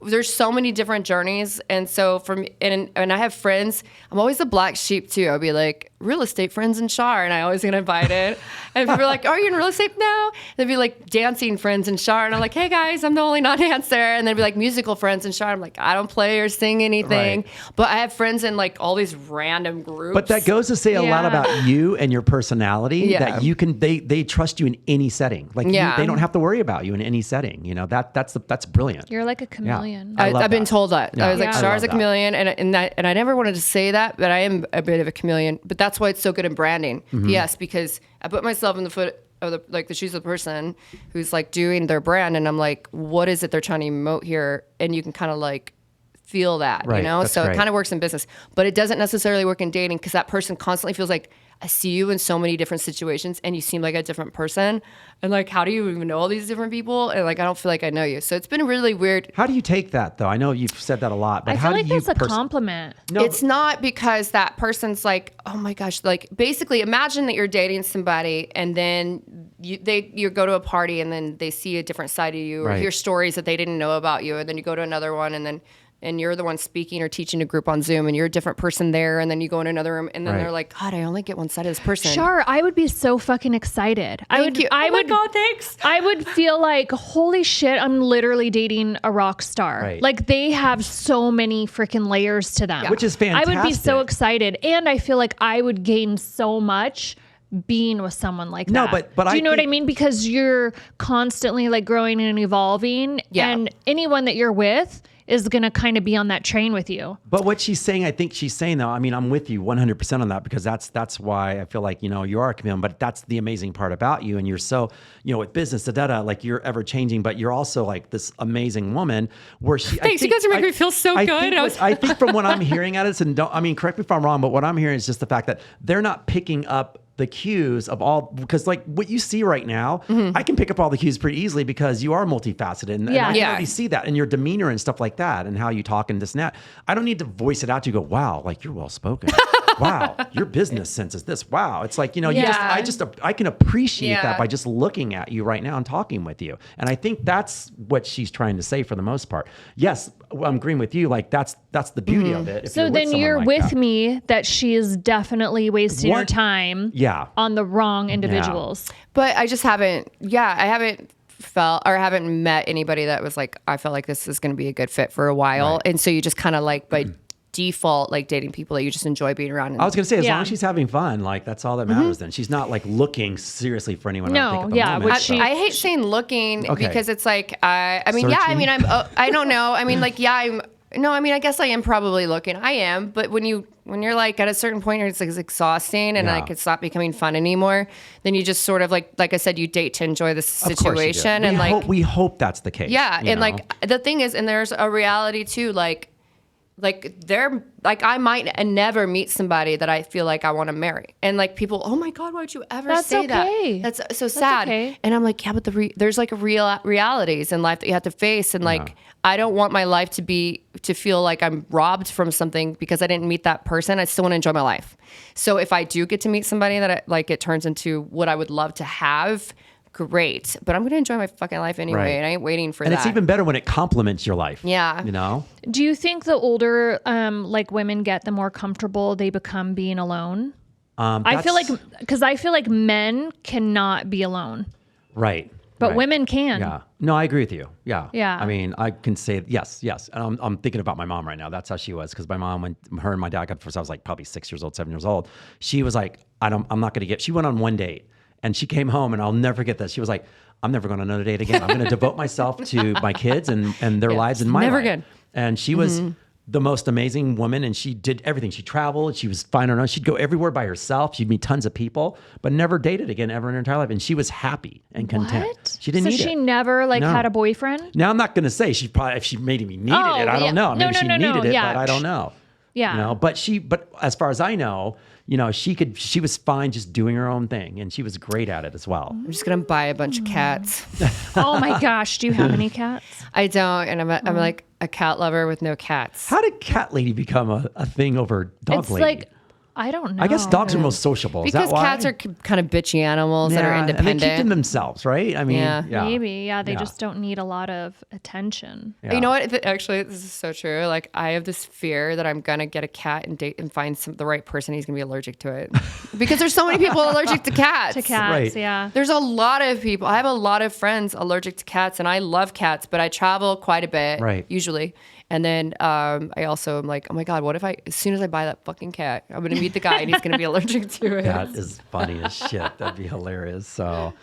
there's so many different journeys, and so and I have friends. I'm always the black sheep too. I'll be like real estate friends in Char, and I always get invited. And people are like, "Oh, are you in real estate now?" They'd be like dancing friends in Char, and I'm like, "Hey guys, I'm the only non-dancer." And they'd be like musical friends in Char. I'm like, I don't play or sing anything, Right. but I have friends in like all these random groups. But that goes to say a lot Yeah. about you and your personality. Yeah. That you can they trust you in any setting. Like Yeah. they don't have to worry about you in any setting. That's brilliant. You're like a chameleon. I love I've been that. told that. Yeah. I was like, Yeah. Char's I a love chameleon, and I never wanted to say that, but I am a bit of a chameleon. But that's why it's so good in branding. Mm-hmm. Yes, because I put myself in the foot of the shoes of the person who's like doing their brand, and I'm like, what is it they're trying to emote here? And you can kind of like feel that, Right. That's So great. it kind of works in business, but it doesn't necessarily work in dating because that person constantly feels like, I see you in so many different situations and you seem like a different person. And like, how do you even know all these different people? And like, I don't feel like I know you. So it's been really weird. How do you take that though? I know you've said that a lot, but I how feel like do you that's a compliment. No, It's not because that person's like, oh my gosh, like basically imagine that you're dating somebody and then you go to a party and then they see a different side of you or Right. hear stories that they didn't know about you. And then you go to another one and you're the one speaking or teaching a group on Zoom and you're a different person there. And then you go in another room and then Right. they're like, God, I only get one side of this person. Char, I would be so fucking excited. Thank you. I Oh my would. God, thanks. I would feel like, holy shit, I'm literally dating a rock star. Right. Like they have so many freaking layers to them. Which is I would be so fantastic. excited. And I feel like I would gain so much being with someone like No, that. but do you I know what I think- mean? Because you're constantly like growing and evolving. Yeah. And anyone that you're with is going to kind of be on that train with you. But what she's saying, I think she's saying though, I mean, I'm with you 100% on that because that's why I feel like, you are a chameleon, but that's the amazing part about you. And you're so, with business, like you're ever changing, but you're also like this amazing woman where she, Thanks, you guys are making me feel so good. I think from what I'm hearing at it, and correct me if I'm wrong, but what I'm hearing is just the fact that they're not picking up the cues of all, because like what you see right now, I can pick up all the cues pretty easily because you are multifaceted, and I can already see that in your demeanor and stuff like that, and how you talk and this and that. I don't need to voice it out to you. Go, wow, like you're well spoken. Wow, your business sense is this. Wow, it's like, you know, I can appreciate that by just looking at you right now and talking with you. And I think that's what she's trying to say for the most part. Yes, I'm agreeing with you. Like that's the beauty of it. So then you're with me that she is definitely wasting her time on the wrong individuals. But I just haven't felt or haven't met anybody that was like, I felt like this is going to be a good fit for a while. Right. And so you just kind of like by default, like dating people that you just enjoy being around. I was going to say, as long as she's having fun, like that's all that matters then. She's not like looking seriously for anyone. No, I hate saying looking because it's like, I don't know. I mean, like, I guess I am probably looking. I am. But when you're like at a certain point where it's like exhausting and like it's not becoming fun anymore, then you just sort of like I said, you date to enjoy the situation. And we hope that's the case. Yeah. And like the thing is, and there's a reality too, I might never meet somebody that I feel like I want to marry. And like people, oh my God, why'd you ever say that? That's so sad. Okay. And I'm like, yeah, but there's like realities in life that you have to face. And like, I don't want my life to feel like I'm robbed from something because I didn't meet that person. I still want to enjoy my life. So if I do get to meet somebody that it turns into what I would love to have, great, but I'm going to enjoy my fucking life anyway, and I ain't waiting for that. And it's even better when it complements your life. Yeah. You know? Do you think the older like women get, the more comfortable they become being alone? I feel like men cannot be alone. Right. But women can. Yeah. No, I agree with you. Yeah. Yeah. I mean, I can say yes. And I'm thinking about my mom right now. That's how she was. Because my mom, when her and my dad got divorced, I was like probably 6 years old, 7 years old. She was like, I'm not going to get, she went on one date. And she came home, and I'll never forget this. She was like, I'm never going on another date again. I'm going to devote myself to my kids and their lives and my life. Never again. And she was the most amazing woman, and she did everything. She traveled. She was fine on her own. She'd go everywhere by herself. She'd meet tons of people, but never dated again ever in her entire life. And she was happy and content. What? She didn't need it. So she never had a boyfriend? Now, I'm not going to say she probably, if she maybe needed it, I don't know. Maybe she needed it, but I don't know. Yeah. You know, but as far as I know, you know, she was fine just doing her own thing, and she was great at it as well. I'm just going to buy a bunch of cats. Oh my gosh. Do you have any cats? I don't. And I'm like a cat lover with no cats. How did cat lady become a thing over dog lady? Like, I don't know. I guess dogs are most sociable. Because is that why? Cats are kind of bitchy animals that are independent. And they keep them themselves, right? I mean, maybe. Yeah, they just don't need a lot of attention. Yeah. You know what? Actually, this is so true. Like, I have this fear that I'm going to get a cat and date and find the right person. He's going to be allergic to it. Because there's so many people allergic to cats. Right. Yeah. There's a lot of people. I have a lot of friends allergic to cats, and I love cats, but I travel quite a bit, usually. And then I also am like, oh my God, what if as soon as I buy that fucking cat, I'm going to meet the guy and he's going to be allergic to it. That is funny as shit. That'd be hilarious. So,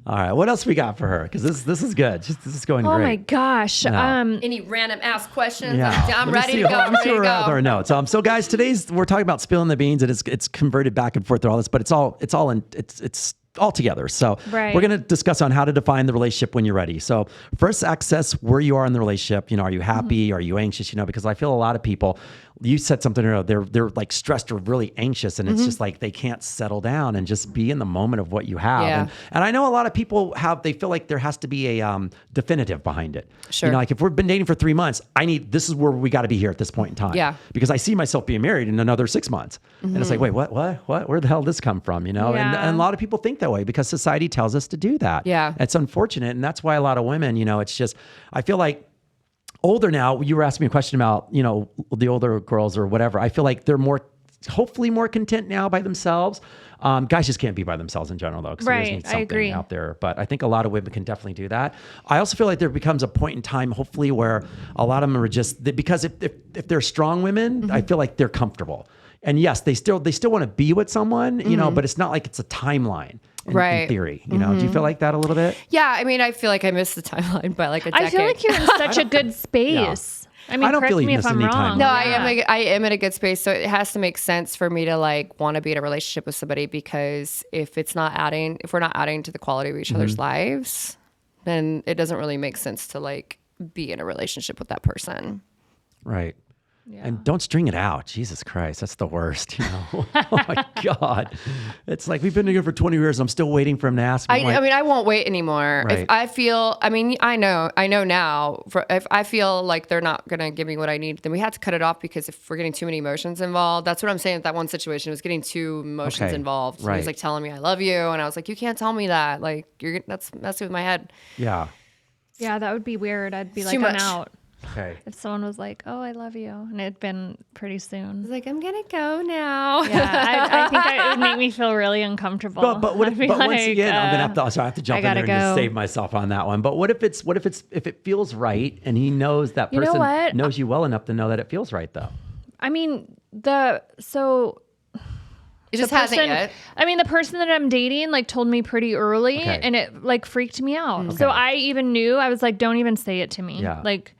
all right, what else we got for her? Because this is good. This is going great. Oh my gosh. Any random ass questions? Yeah. I'm ready to go. So guys, we're talking about spilling the beans, and it's converted back and forth through all this, but it's all together. So we're going to discuss on how to define the relationship when you're ready. So first, access where you are in the relationship. You know, are you happy? Are you anxious? You know, because I feel a lot of people, you said something earlier, they're like stressed or really anxious, and it's just like they can't settle down and just be in the moment of what you have. Yeah. And I know a lot of people they feel like there has to be a definitive behind it. Sure. You know, like if we've been dating for 3 months, this is where we got to be here at this point in time. Yeah. Because I see myself being married in another 6 months. And it's like, wait, what? Where the hell did this come from? You know, and a lot of people think that way because society tells us to do that. Yeah. It's unfortunate. And that's why a lot of women, you know, it's just, I feel like older now, you were asking me a question about, you know, the older girls or whatever. I feel like they're hopefully more content now by themselves. Guys just can't be by themselves in general, though, because there needs something out there. But I think a lot of women can definitely do that. I also feel like there becomes a point in time, hopefully, where a lot of them are because if they're strong women, I feel like they're comfortable. And yes, they still want to be with someone, you know, but it's not like it's a timeline. In theory, you know, do you feel like that a little bit? Yeah, I mean, I feel like I missed the timeline by like a decade. I feel like you're in such a good space. I mean, correct me if I'm wrong. No, I am in a good space. So it has to make sense for me to like want to be in a relationship with somebody, because if we're not adding to the quality of each other's lives, then it doesn't really make sense to like be in a relationship with that person. Right. And don't string it out. Jesus Christ, that's the worst. Oh my God. It's like we've been together for 20 years. I'm still waiting for him to ask me. I mean, I won't wait anymore. Right. If I feel, I know now, if I feel like they're not going to give me what I need, then we had to cut it off because if we're getting too many emotions involved, that's what I'm saying. That one situation was getting too emotions involved. Right. He was like telling me I love you. And I was like, you can't tell me that. Like that's messing with my head. Yeah. Yeah, that would be weird. I'd be It's like, too I'm much. out. Okay. If someone was like, "Oh, I love you," and it'd been pretty I soon. was like, I'm going to go now. Yeah, I think it would make me feel really uncomfortable. But once again, I'm gonna have to. So I have to jump in there and just go. save myself on that one. But what if it feels right and he knows that You know person what? knows you well enough to know that it feels right though? I mean, It just hasn't yet. I mean, the person that I'm dating like told me pretty early, Okay. and it like freaked me out. So I even knew. I was like, "Don't even say it to me." Yeah. Like,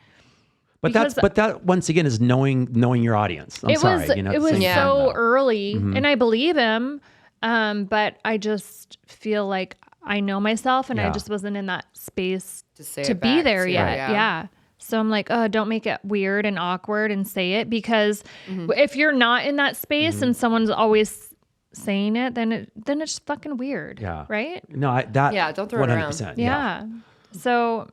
But that once again is knowing your audience. I'm sorry. was at it the was same so time, though. early, and I believe him. But I just feel like I know myself, and I Yeah. just wasn't in that space say to it be back there to- yet. Right. Yeah. So I'm like, oh, don't make it weird and awkward and say it, because if you're not in that space and someone's always saying it, then it's fucking weird. Yeah. Right. No, don't throw it around. 100%. Yeah. So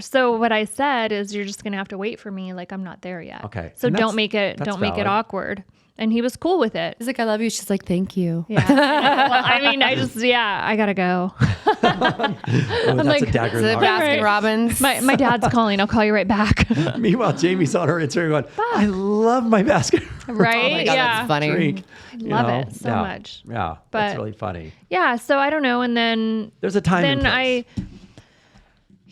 so what I said is, you're just going to have to wait for me. Like, I'm not there yet. Okay. So And don't make it valid. awkward. And he was cool with it. He's like, I love you. She's like, thank you. Yeah. Well, I mean, I gotta go. Oh, that's like, a dagger Is in it the heart. Baskin Robbins? My dad's calling. I'll call you right back. Meanwhile, Jamie's on her Instagram going, I love my basket. Right? Oh my God, yeah. that's funny. Drink. I love it so much. Yeah. But- That's really funny. Yeah. So I don't know. And then There's a time and place.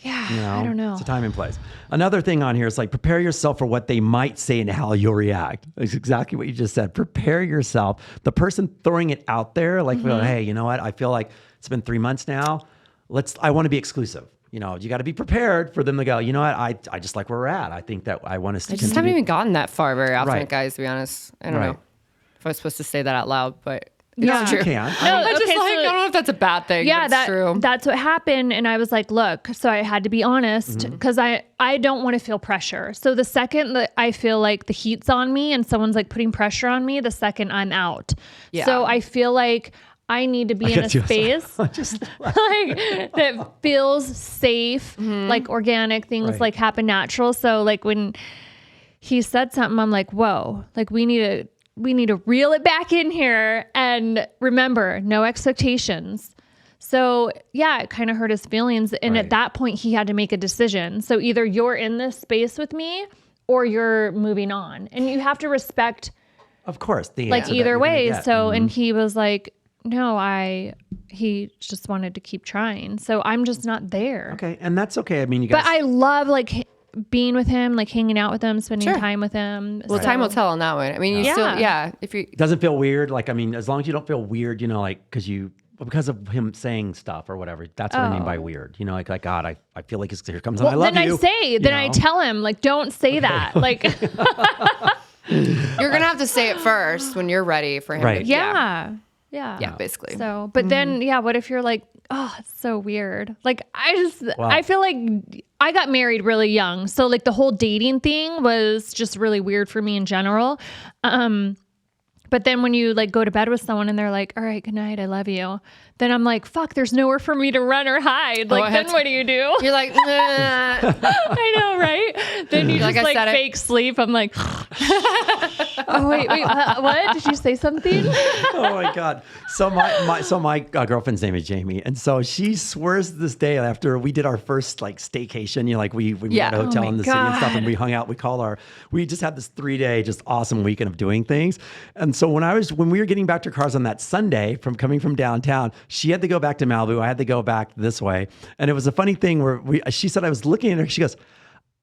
I don't know. It's a time and place. Another thing on here is like, prepare yourself for what they might say and how you'll react. It's exactly what you just said. Prepare yourself. The person throwing it out there, like, hey, you know what? I feel like it's been 3 months now. I want to be exclusive. You got to be prepared for them to go, you know what? I just like where we're at. I think that I want us to I just haven't continue. even gotten that far very often, Right. guys, to be honest. I don't Right. know if I was supposed to say that out loud, but Yeah. it's true. You can. No, I just okay, like, so- I don't know if that's a bad thing. Yeah, but it's true. that's what happened. And I was like, look, so I had to be honest, because I don't want to feel pressure. So the second that I feel like the heat's on me and someone's like putting pressure on me, the second I'm out. Yeah. So I feel like I need to be in a get you. space like that feels safe, like organic things Right. like happen natural. So like when he said something, I'm like, whoa, like we need to reel it back in here and remember, no expectations. So yeah, it kind of hurt his feelings. And Right. at that point he had to make a decision. So either you're in this space with me or you're moving on, and you have to respect Of course. The like answer that either you're gonna way. get. So, and he was like, no, he just wanted to keep trying. So I'm just not there. Okay. And that's okay. I mean, you guys. But I love like being with him, like hanging out with him, spending Sure. time with him. Well, time will tell on that one. I mean, you Yeah. still, if you, doesn't feel weird. Like, I mean, as long as you don't feel weird, like, because of him saying stuff or whatever. That's what I mean by weird. Like God, I feel like here comes and I love then you. I tell him, like, don't say that. Like, you're going to have to say it first when you're ready for him. Right. To, yeah. Yeah, basically. So, but then, what if you're like, oh, it's so weird. Like, Wow. I feel like I got married really young. So like the whole dating thing was just really weird for me in general. But then when you like go to bed with someone and they're like, all right, good night, I love you. Then I'm like, fuck, there's nowhere for me to run or hide. Like, then what do you do? You're like, nah. I know, right? Then you Like just I like said it. fake sleep. I'm like, oh, wait, what? Did you say something? Oh my God. So my girlfriend's name is Jamie. And so she swears to this day, after we did our first like staycation, like we met at a hotel Oh my in the city and stuff, and God. we hung out, we just had this 3-day, just awesome weekend of doing things. And so when we were getting back to our cars on that Sunday coming from downtown, she had to go back to Malibu. I had to go back this way. And it was a funny thing where she said, I was looking at her, she goes,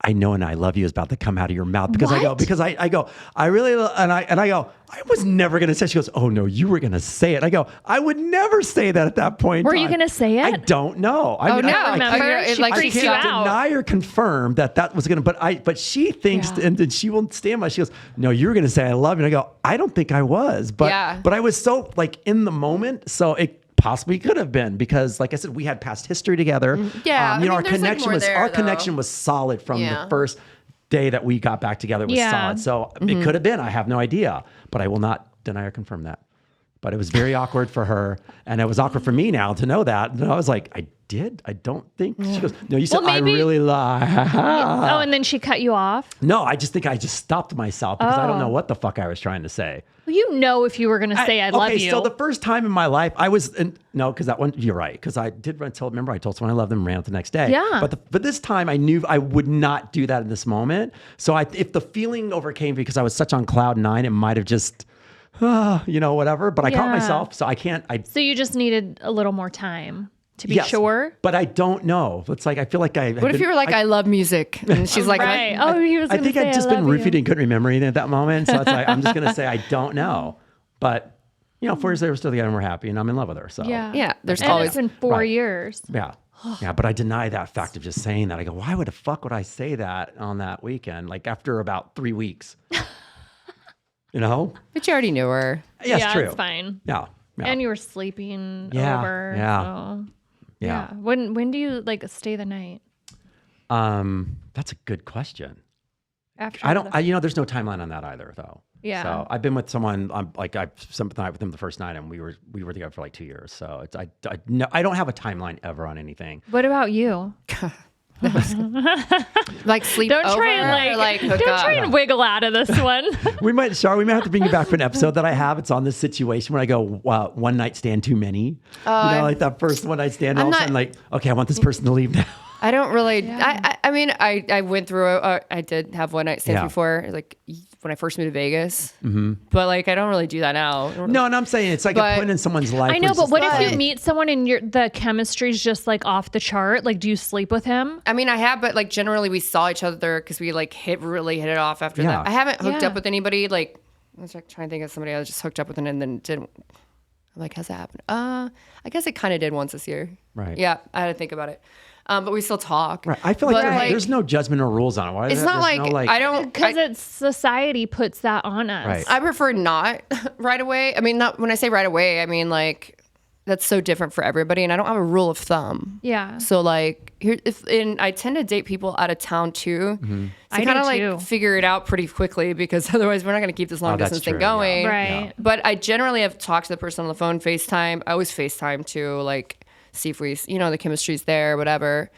I know and I love you is about to come out of your mouth because I really, and I go, I was never going to say, she goes, oh no, you were going to say it. I go, I would never say that at that point. Were you going to say it? I don't know. I mean, no. I Remember? She She I freaked you can't out. deny or confirm that was going to, but she thinks, Yeah. and she won't stand by, she goes, no, you were going to say, I love you. And I go, I don't think I was, but I was so like in the moment. So it possibly could have been because like I said, we had past history together. Yeah, I mean, our there's, like, connection more was, there, our though. connection was solid from the first day that we got back together was Yeah. solid. So it could have been, I have no idea, but I will not deny or confirm that. But it was very awkward for her, and it was awkward for me now to know that. And I was like, I don't think. She goes, no, you said Well, maybe- I really lie. Oh, and then she cut you off? No, I just think I just stopped myself because I don't know what the fuck I was trying to say. Well, you know if you were going to say I love you. Okay, so the first time in my life, I was no, because that one, you're right, because I did remember I told someone I loved them and ran out the next day. Yeah. But this time I knew I would not do that in this moment. So if the feeling overcame because I was such on cloud nine, it might have just, whatever. But I caught Yeah. myself, so I can't. So you just needed a little more time to be Yes, sure? but I don't know. It's like I feel like What if you were like, I love music? And she's like, Right. Oh, he was I going to think say I'd just I been love roofied you. and couldn't remember anything at that moment. So it's like I'm just gonna say I don't know. But 4 years later, we're still together and we're happy, and I'm in love with her. So Yeah, there's And always it's been 4 Right. years. Yeah. Yeah, but I deny that fact of just saying that. I go, why would the fuck would I say that on that weekend? Like after about 3 weeks. But you already knew her. Yeah, yeah, it's true. it's fine. Yeah. Yeah. And you were sleeping Yeah, over. yeah. So, yeah. When do you stay the night? That's a good question. After I don't, there's no timeline on that either though. Yeah. So I've been with someone, I spent the night with them the first night and we were together for like 2 years. So it's, I don't have a timeline ever on anything. What about you? Like sleep Don't over try or and like hook don't up. try and wiggle out of this one. We might have to bring you back for an episode that I have. It's on this situation when I go, one night stand too many. Like that first one night stand. All of a sudden, like, okay, I want this person to leave now. I don't really. I mean, I went through. I did have one night stands Yeah. before, like when I first moved to Vegas. Mm-hmm. But like, I don't really do that now. No, and I'm saying it's like a point in someone's life. I know, where it's but just what like, if you meet someone and the chemistry's just like off the chart? Like, do you sleep with him? I mean, I have, but like generally we saw each other because we like really hit it off after Yeah. that. I haven't hooked Yeah. up with anybody. Like, I was like trying to think of somebody I was just hooked up with and then didn't. I'm like, has that happened? I guess it kind of did once this year. Right. Yeah, I had to think about it. But we still talk. Right. I feel like, But, there's no judgment or rules on it. Why is It's that? not There's like, no, I don't. Because it's society puts that on us. Right. I prefer not right away. I mean, not when I say right away, I mean like that's so different for everybody, and I don't have a rule of thumb. Yeah. So like I tend to date people out of town too. Mm-hmm. So I kind of do like too. figure it out pretty quickly because otherwise we're not going to keep this long that's distance thing true, going. yeah. Right. Yeah. But I generally have talked to the person on the phone, FaceTime. I always FaceTime too, like see if we, the chemistry's there, whatever.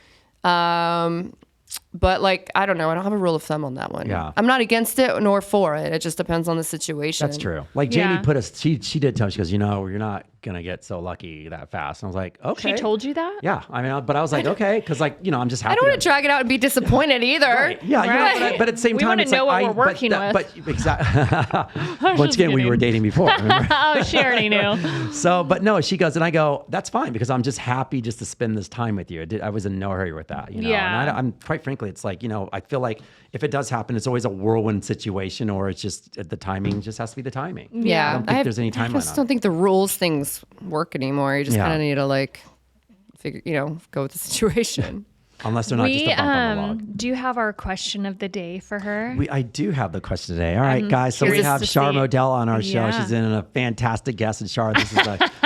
But like, I don't know. I don't have a rule of thumb on that one. Yeah. I'm not against it nor for it. It just depends on the situation. That's true. Like Jamie Yeah. put us, she did tell me, she goes, you're not going to get so lucky that fast. And I was like, okay. She told you that? Yeah. I mean, but I was like, okay. Cause like, I'm just happy. I don't want to drag it out and be disappointed either. Right. Yeah. Right. But at the same We time, wanna it's know like, what we're working with. But exactly. Once again, we were dating before. Remember? Oh, she already knew. So, but no, she goes, and I go, that's fine because I'm just happy just to spend this time with you. I was in no hurry with that, Yeah. And I'm quite frankly, it's like, I feel like if it does happen, it's always a whirlwind situation, or it's just the timing just has to be the timing. Yeah. I don't think there's any I timeline just on don't it. think the rules things work anymore. You just Yeah. kind of need to like figure, go with the situation. Unless they're not just a bump on the log. Do you have our question of the day for her? I do have the question today. All right, guys. So we curious have to Char see. Modelle on our show. Yeah. She's in a fantastic guest. And Char,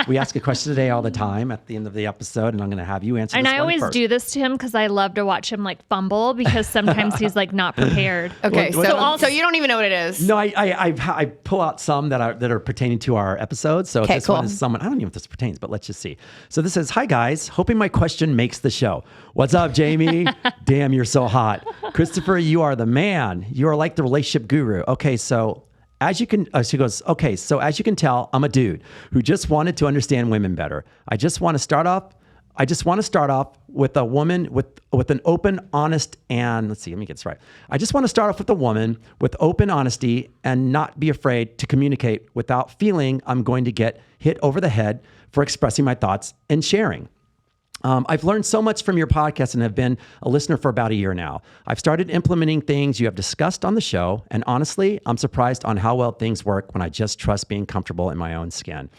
we ask a question today all the time at the end of the episode, and I'm going to have you answer And this I one always first. do this to him because I love to watch him like fumble because sometimes he's like not prepared. Okay, What- so you don't even know what it is. No, I pull out some that are pertaining to our episodes. So Okay, this one cool. is someone, I don't even know if this pertains, but let's just see. So this says, hi guys, hoping my question makes the show. What's up, Jamie? Damn, you're so hot. Christopher, you are the man. You are like the relationship guru. Okay, so as you can, she goes, okay, so as you can tell, I'm a dude who just wanted to understand women better. I just want to start off with a woman with an open, honest, and let's see, let me get this right. I just want to start off with a woman with open honesty and not be afraid to communicate without feeling I'm going to get hit over the head for expressing my thoughts and sharing. I've learned so much from your podcast and have been a listener for about a year now. I've started implementing things you have discussed on the show, and honestly, I'm surprised on how well things work when I just trust being comfortable in my own skin.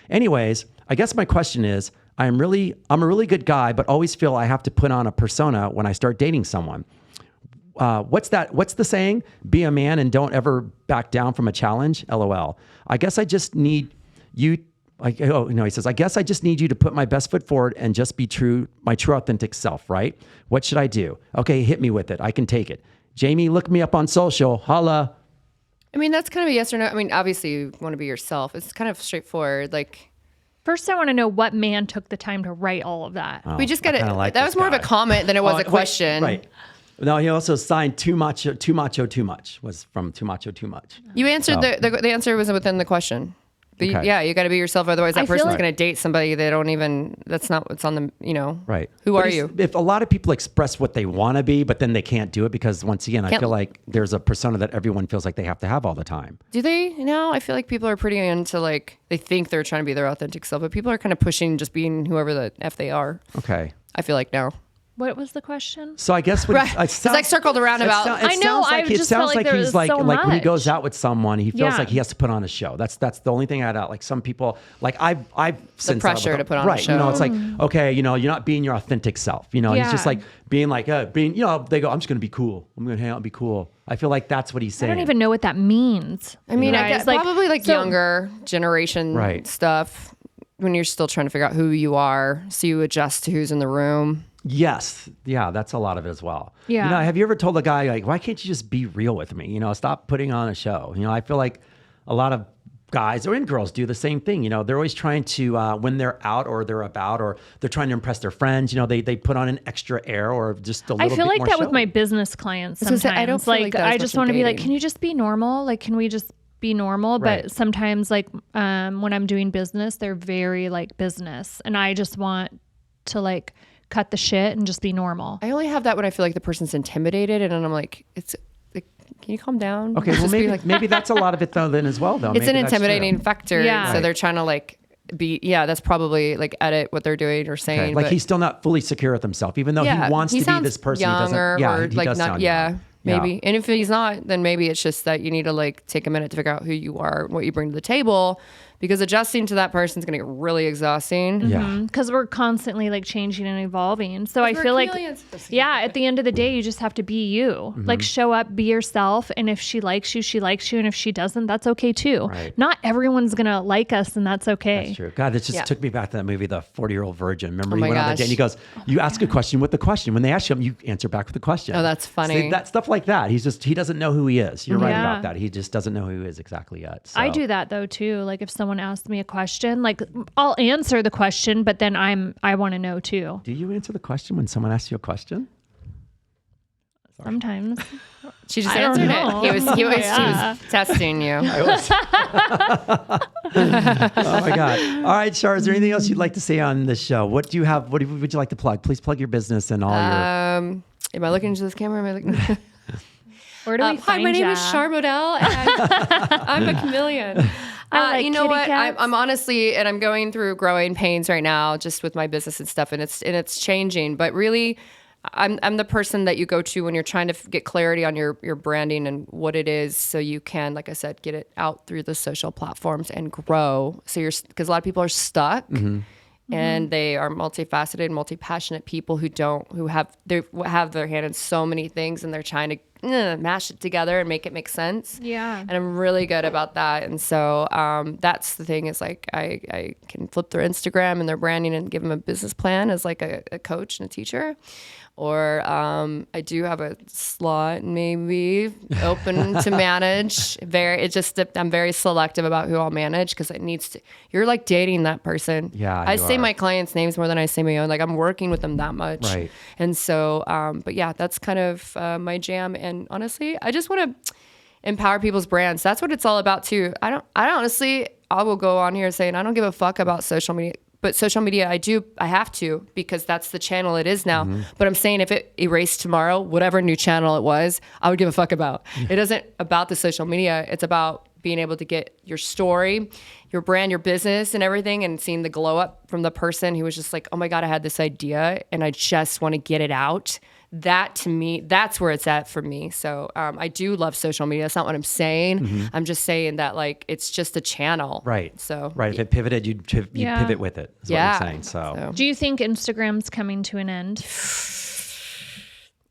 Anyways, I guess my question is, I'm a really good guy, but always feel I have to put on a persona when I start dating someone. What's the saying? Be a man and don't ever back down from a challenge? LOL. I guess I just need you Like, oh, he says, I guess I just need you to put my best foot forward and just be my true authentic self, right? What should I do? Okay, hit me with it. I can take it. Jamie, look me up on social. Holla. I mean, that's kind of a yes or no. I mean, obviously you want to be yourself. It's kind of straightforward. Like, first, I want to know what man took the time to write all of that. we just got to, like that was more of a comment than it was a question. Right. No, he also signed too much, was from Too Macho, Too Much. You answered the answer was within the question. Okay. Yeah, you got to be yourself. Otherwise, that I feel person's like- going to date somebody they don't even. That's not what's on them. Right. Who But are you? If a lot of people express what they want to be, but then they can't do it because once again, I Can't- feel like there's a persona that everyone feels like they have to have all the time. Do they? I feel like people are pretty into like they think they're trying to be their authentic self, but people are kind of pushing just being whoever the f they are. Okay. I feel like now. What was the question? So I guess when Right. It's like circled around about. I know, I just felt like there he's was like so when he much. goes out with someone, he feels Yeah. like he has to put on a show. That's the only thing I doubt. Like some people, like I've since pressure to put on a right. show. It's like okay, you're not being your authentic self. He's Yeah. just like being like they go, I'm just gonna be cool. I'm gonna hang out and be cool. I feel like that's what he's I saying. don't even know what that means. I mean, I Guys, guess probably like so- younger generation Right. stuff when you're still trying to figure out who you are, so you adjust to who's in the room. Yes. Yeah, that's a lot of it as well. Yeah. Have you ever told a guy, like, why can't you just be real with me? Stop putting on a show. I feel like a lot of guys or girls do the same thing. They're always trying to, when they're out or they're about or they're trying to impress their friends, they put on an extra air or just a little I bit feel like more that with showy. my business clients was gonna sometimes. say, I don't feel like that as I much just in want to be like, dating. can you just be normal? Like, can we just be normal? Right. But sometimes like when I'm doing business, they're very like business. And I just want to like cut the shit and just be normal. I only have that when I feel like the person's intimidated, and then I'm like, it's like, can you calm down? Okay, well, Just be maybe, like, maybe that's a lot of it though then as well though. it's an Maybe that's true. intimidating factor. Yeah. So Right. they're trying to like that's probably like edit what they're doing or saying. Okay. Like but he's still not fully secure with himself, even though yeah, he wants to be sounds this person. young He doesn't, or he like does not, sound yeah. young. Maybe. And if he's not, then maybe it's just that you need to like take a minute to figure out who you are and what you bring to the table, because adjusting to that person is going to get really exhausting. Yeah. Because we're constantly like changing and evolving. So I we're feel like, chameleons. yeah, at the end of the day, you just have to be you. Like show up, be yourself. And if she likes you, she likes you. And if she doesn't, that's okay too. Right. Not everyone's going to like us, and that's okay. That's true. God, this just Yeah. took me back to that movie, The 40-Year-Old Virgin. Remember he my went on that gosh. date and he goes, you ask a question with the question. When they ask him, you answer back with the question. Oh, that's funny. See, that stuff like that. He doesn't know who he is. You're right Yeah. about that. He just doesn't know who he is exactly yet. So. I do that though too. Like if someone asks me a question, like I'll answer the question, but then I want to know too. Do you answer the question when someone asks you a question? Sometimes. She just I don't answered know. it. She Yeah. was testing you. Oh my God. All right, Char, is there anything else you'd like to say on this show? What do you have? What would you like to plug? Please plug your business and all your. Am I looking into this camera? Am I looking? Where do we Hi, find my name ya? is Char Modelle, and I'm a chameleon. I like you know kitty what? cats. I'm honestly, and I'm going through growing pains right now, just with my business and stuff, and it's changing. But really, I'm the person that you go to when you're trying to get clarity on your branding and what it is, so you can, like I said, get it out through the social platforms and grow. So because a lot of people are stuck. And they are multifaceted, multi-passionate people who have their hand in so many things, and they're trying to mash it together and make it make sense. Yeah. And I'm really good about that. And so that's the thing, is like I can flip their Instagram and their branding and give them a business plan as like a coach and a teacher. Or I do have a slot maybe open to manage. I'm very selective about who I'll manage, because it needs to. You're like dating that person. Yeah, I you say are. my clients' names more than I say my own. Like I'm working with them that much. Right. And so, but yeah, that's kind of my jam. And honestly, I just want to empower people's brands. That's what it's all about too. I will go on here saying I don't give a fuck about social media. But social media, I have to, because that's the channel it is now. But I'm saying if it erased tomorrow, whatever new channel it was, I would give a fuck about. It isn't about the social media. It's about being able to get your story, your brand, your business and everything, and seeing the glow up from the person who was just like, oh my God, I had this idea and I just want to get it out. That to me, that's where it's at for me. So I do love social media. That's not what I'm saying. I'm just saying that like it's just a channel. Right. So right. If it pivoted, you'd Yeah. pivot with it. Is what you're saying. So. Do you think Instagram's coming to an end?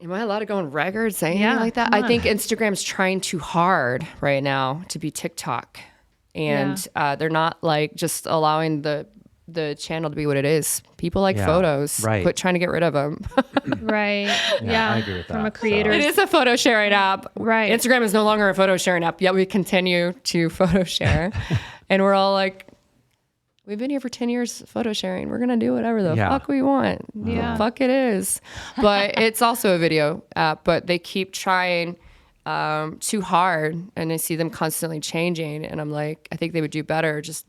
Am I allowed to go on record saying Yeah, anything like that? come I think Instagram's trying too hard right now to be TikTok. and they're not like just allowing the channel to be what it is. People like photos. Right. Quit trying to get rid of them. Right. Yeah. I agree with From that. a creator. It is a photo sharing app. Right. Instagram is no longer a photo sharing app, yet we continue to photo share. And we're all like, we've been here for 10 years photo sharing. We're going to do whatever the fuck we want. Yeah. The fuck it is. But it's also a video app, but they keep trying too hard, and I see them constantly changing. And I'm like, I think they would do better just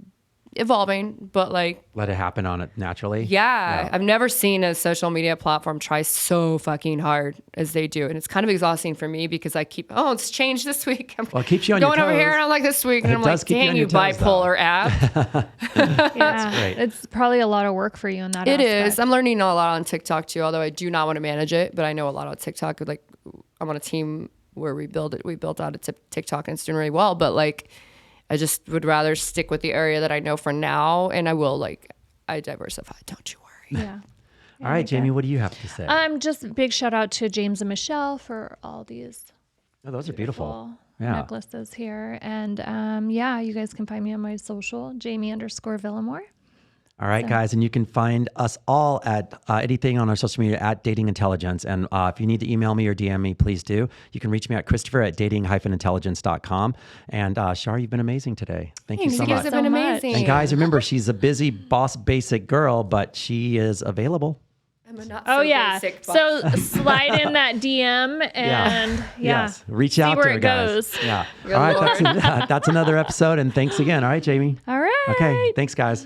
evolving, but like Let it happen on it naturally. yeah, I've never seen a social media platform try so fucking hard as they do, and it's kind of exhausting for me because I keep it's changed this week. Well, it keeps you on your going over toes. here, and I'm like this week, and It I'm does like, keep you on dang, your you toes, though. bipolar app. Yeah. great. It's probably a lot of work for you in that It aspect. is. I'm learning a lot on TikTok too, although I do not want to manage it, but I know a lot on TikTok. Like I'm on a team where we build it. We built out a TikTok, and it's doing really well, but like I just would rather stick with the area that I know for now, and I diversify. Don't you worry. Yeah. All right, Jamie, what do you have to say? Just big shout out to James and Michelle for all these Oh, those are beautiful. necklaces here. And you guys can find me on my social, Jamie_Villamore. All right, guys, and you can find us all at anything on our social media at Dating Intelligence. And if you need to email me or DM me, please do. You can reach me at Christopher@dating-intelligence.com. And Char, you've been amazing today. Thank you so You guys much. have been So much. amazing. And guys, remember, she's a busy boss basic girl, but she is available. I'm a not Oh, so yeah. basic boss. So slide in that DM and Yes. Reach See out where to her, it guys. goes. Yeah. Good All right, Lord. that's another episode. And thanks again. All right, Jamie. All right. Okay. Thanks, guys.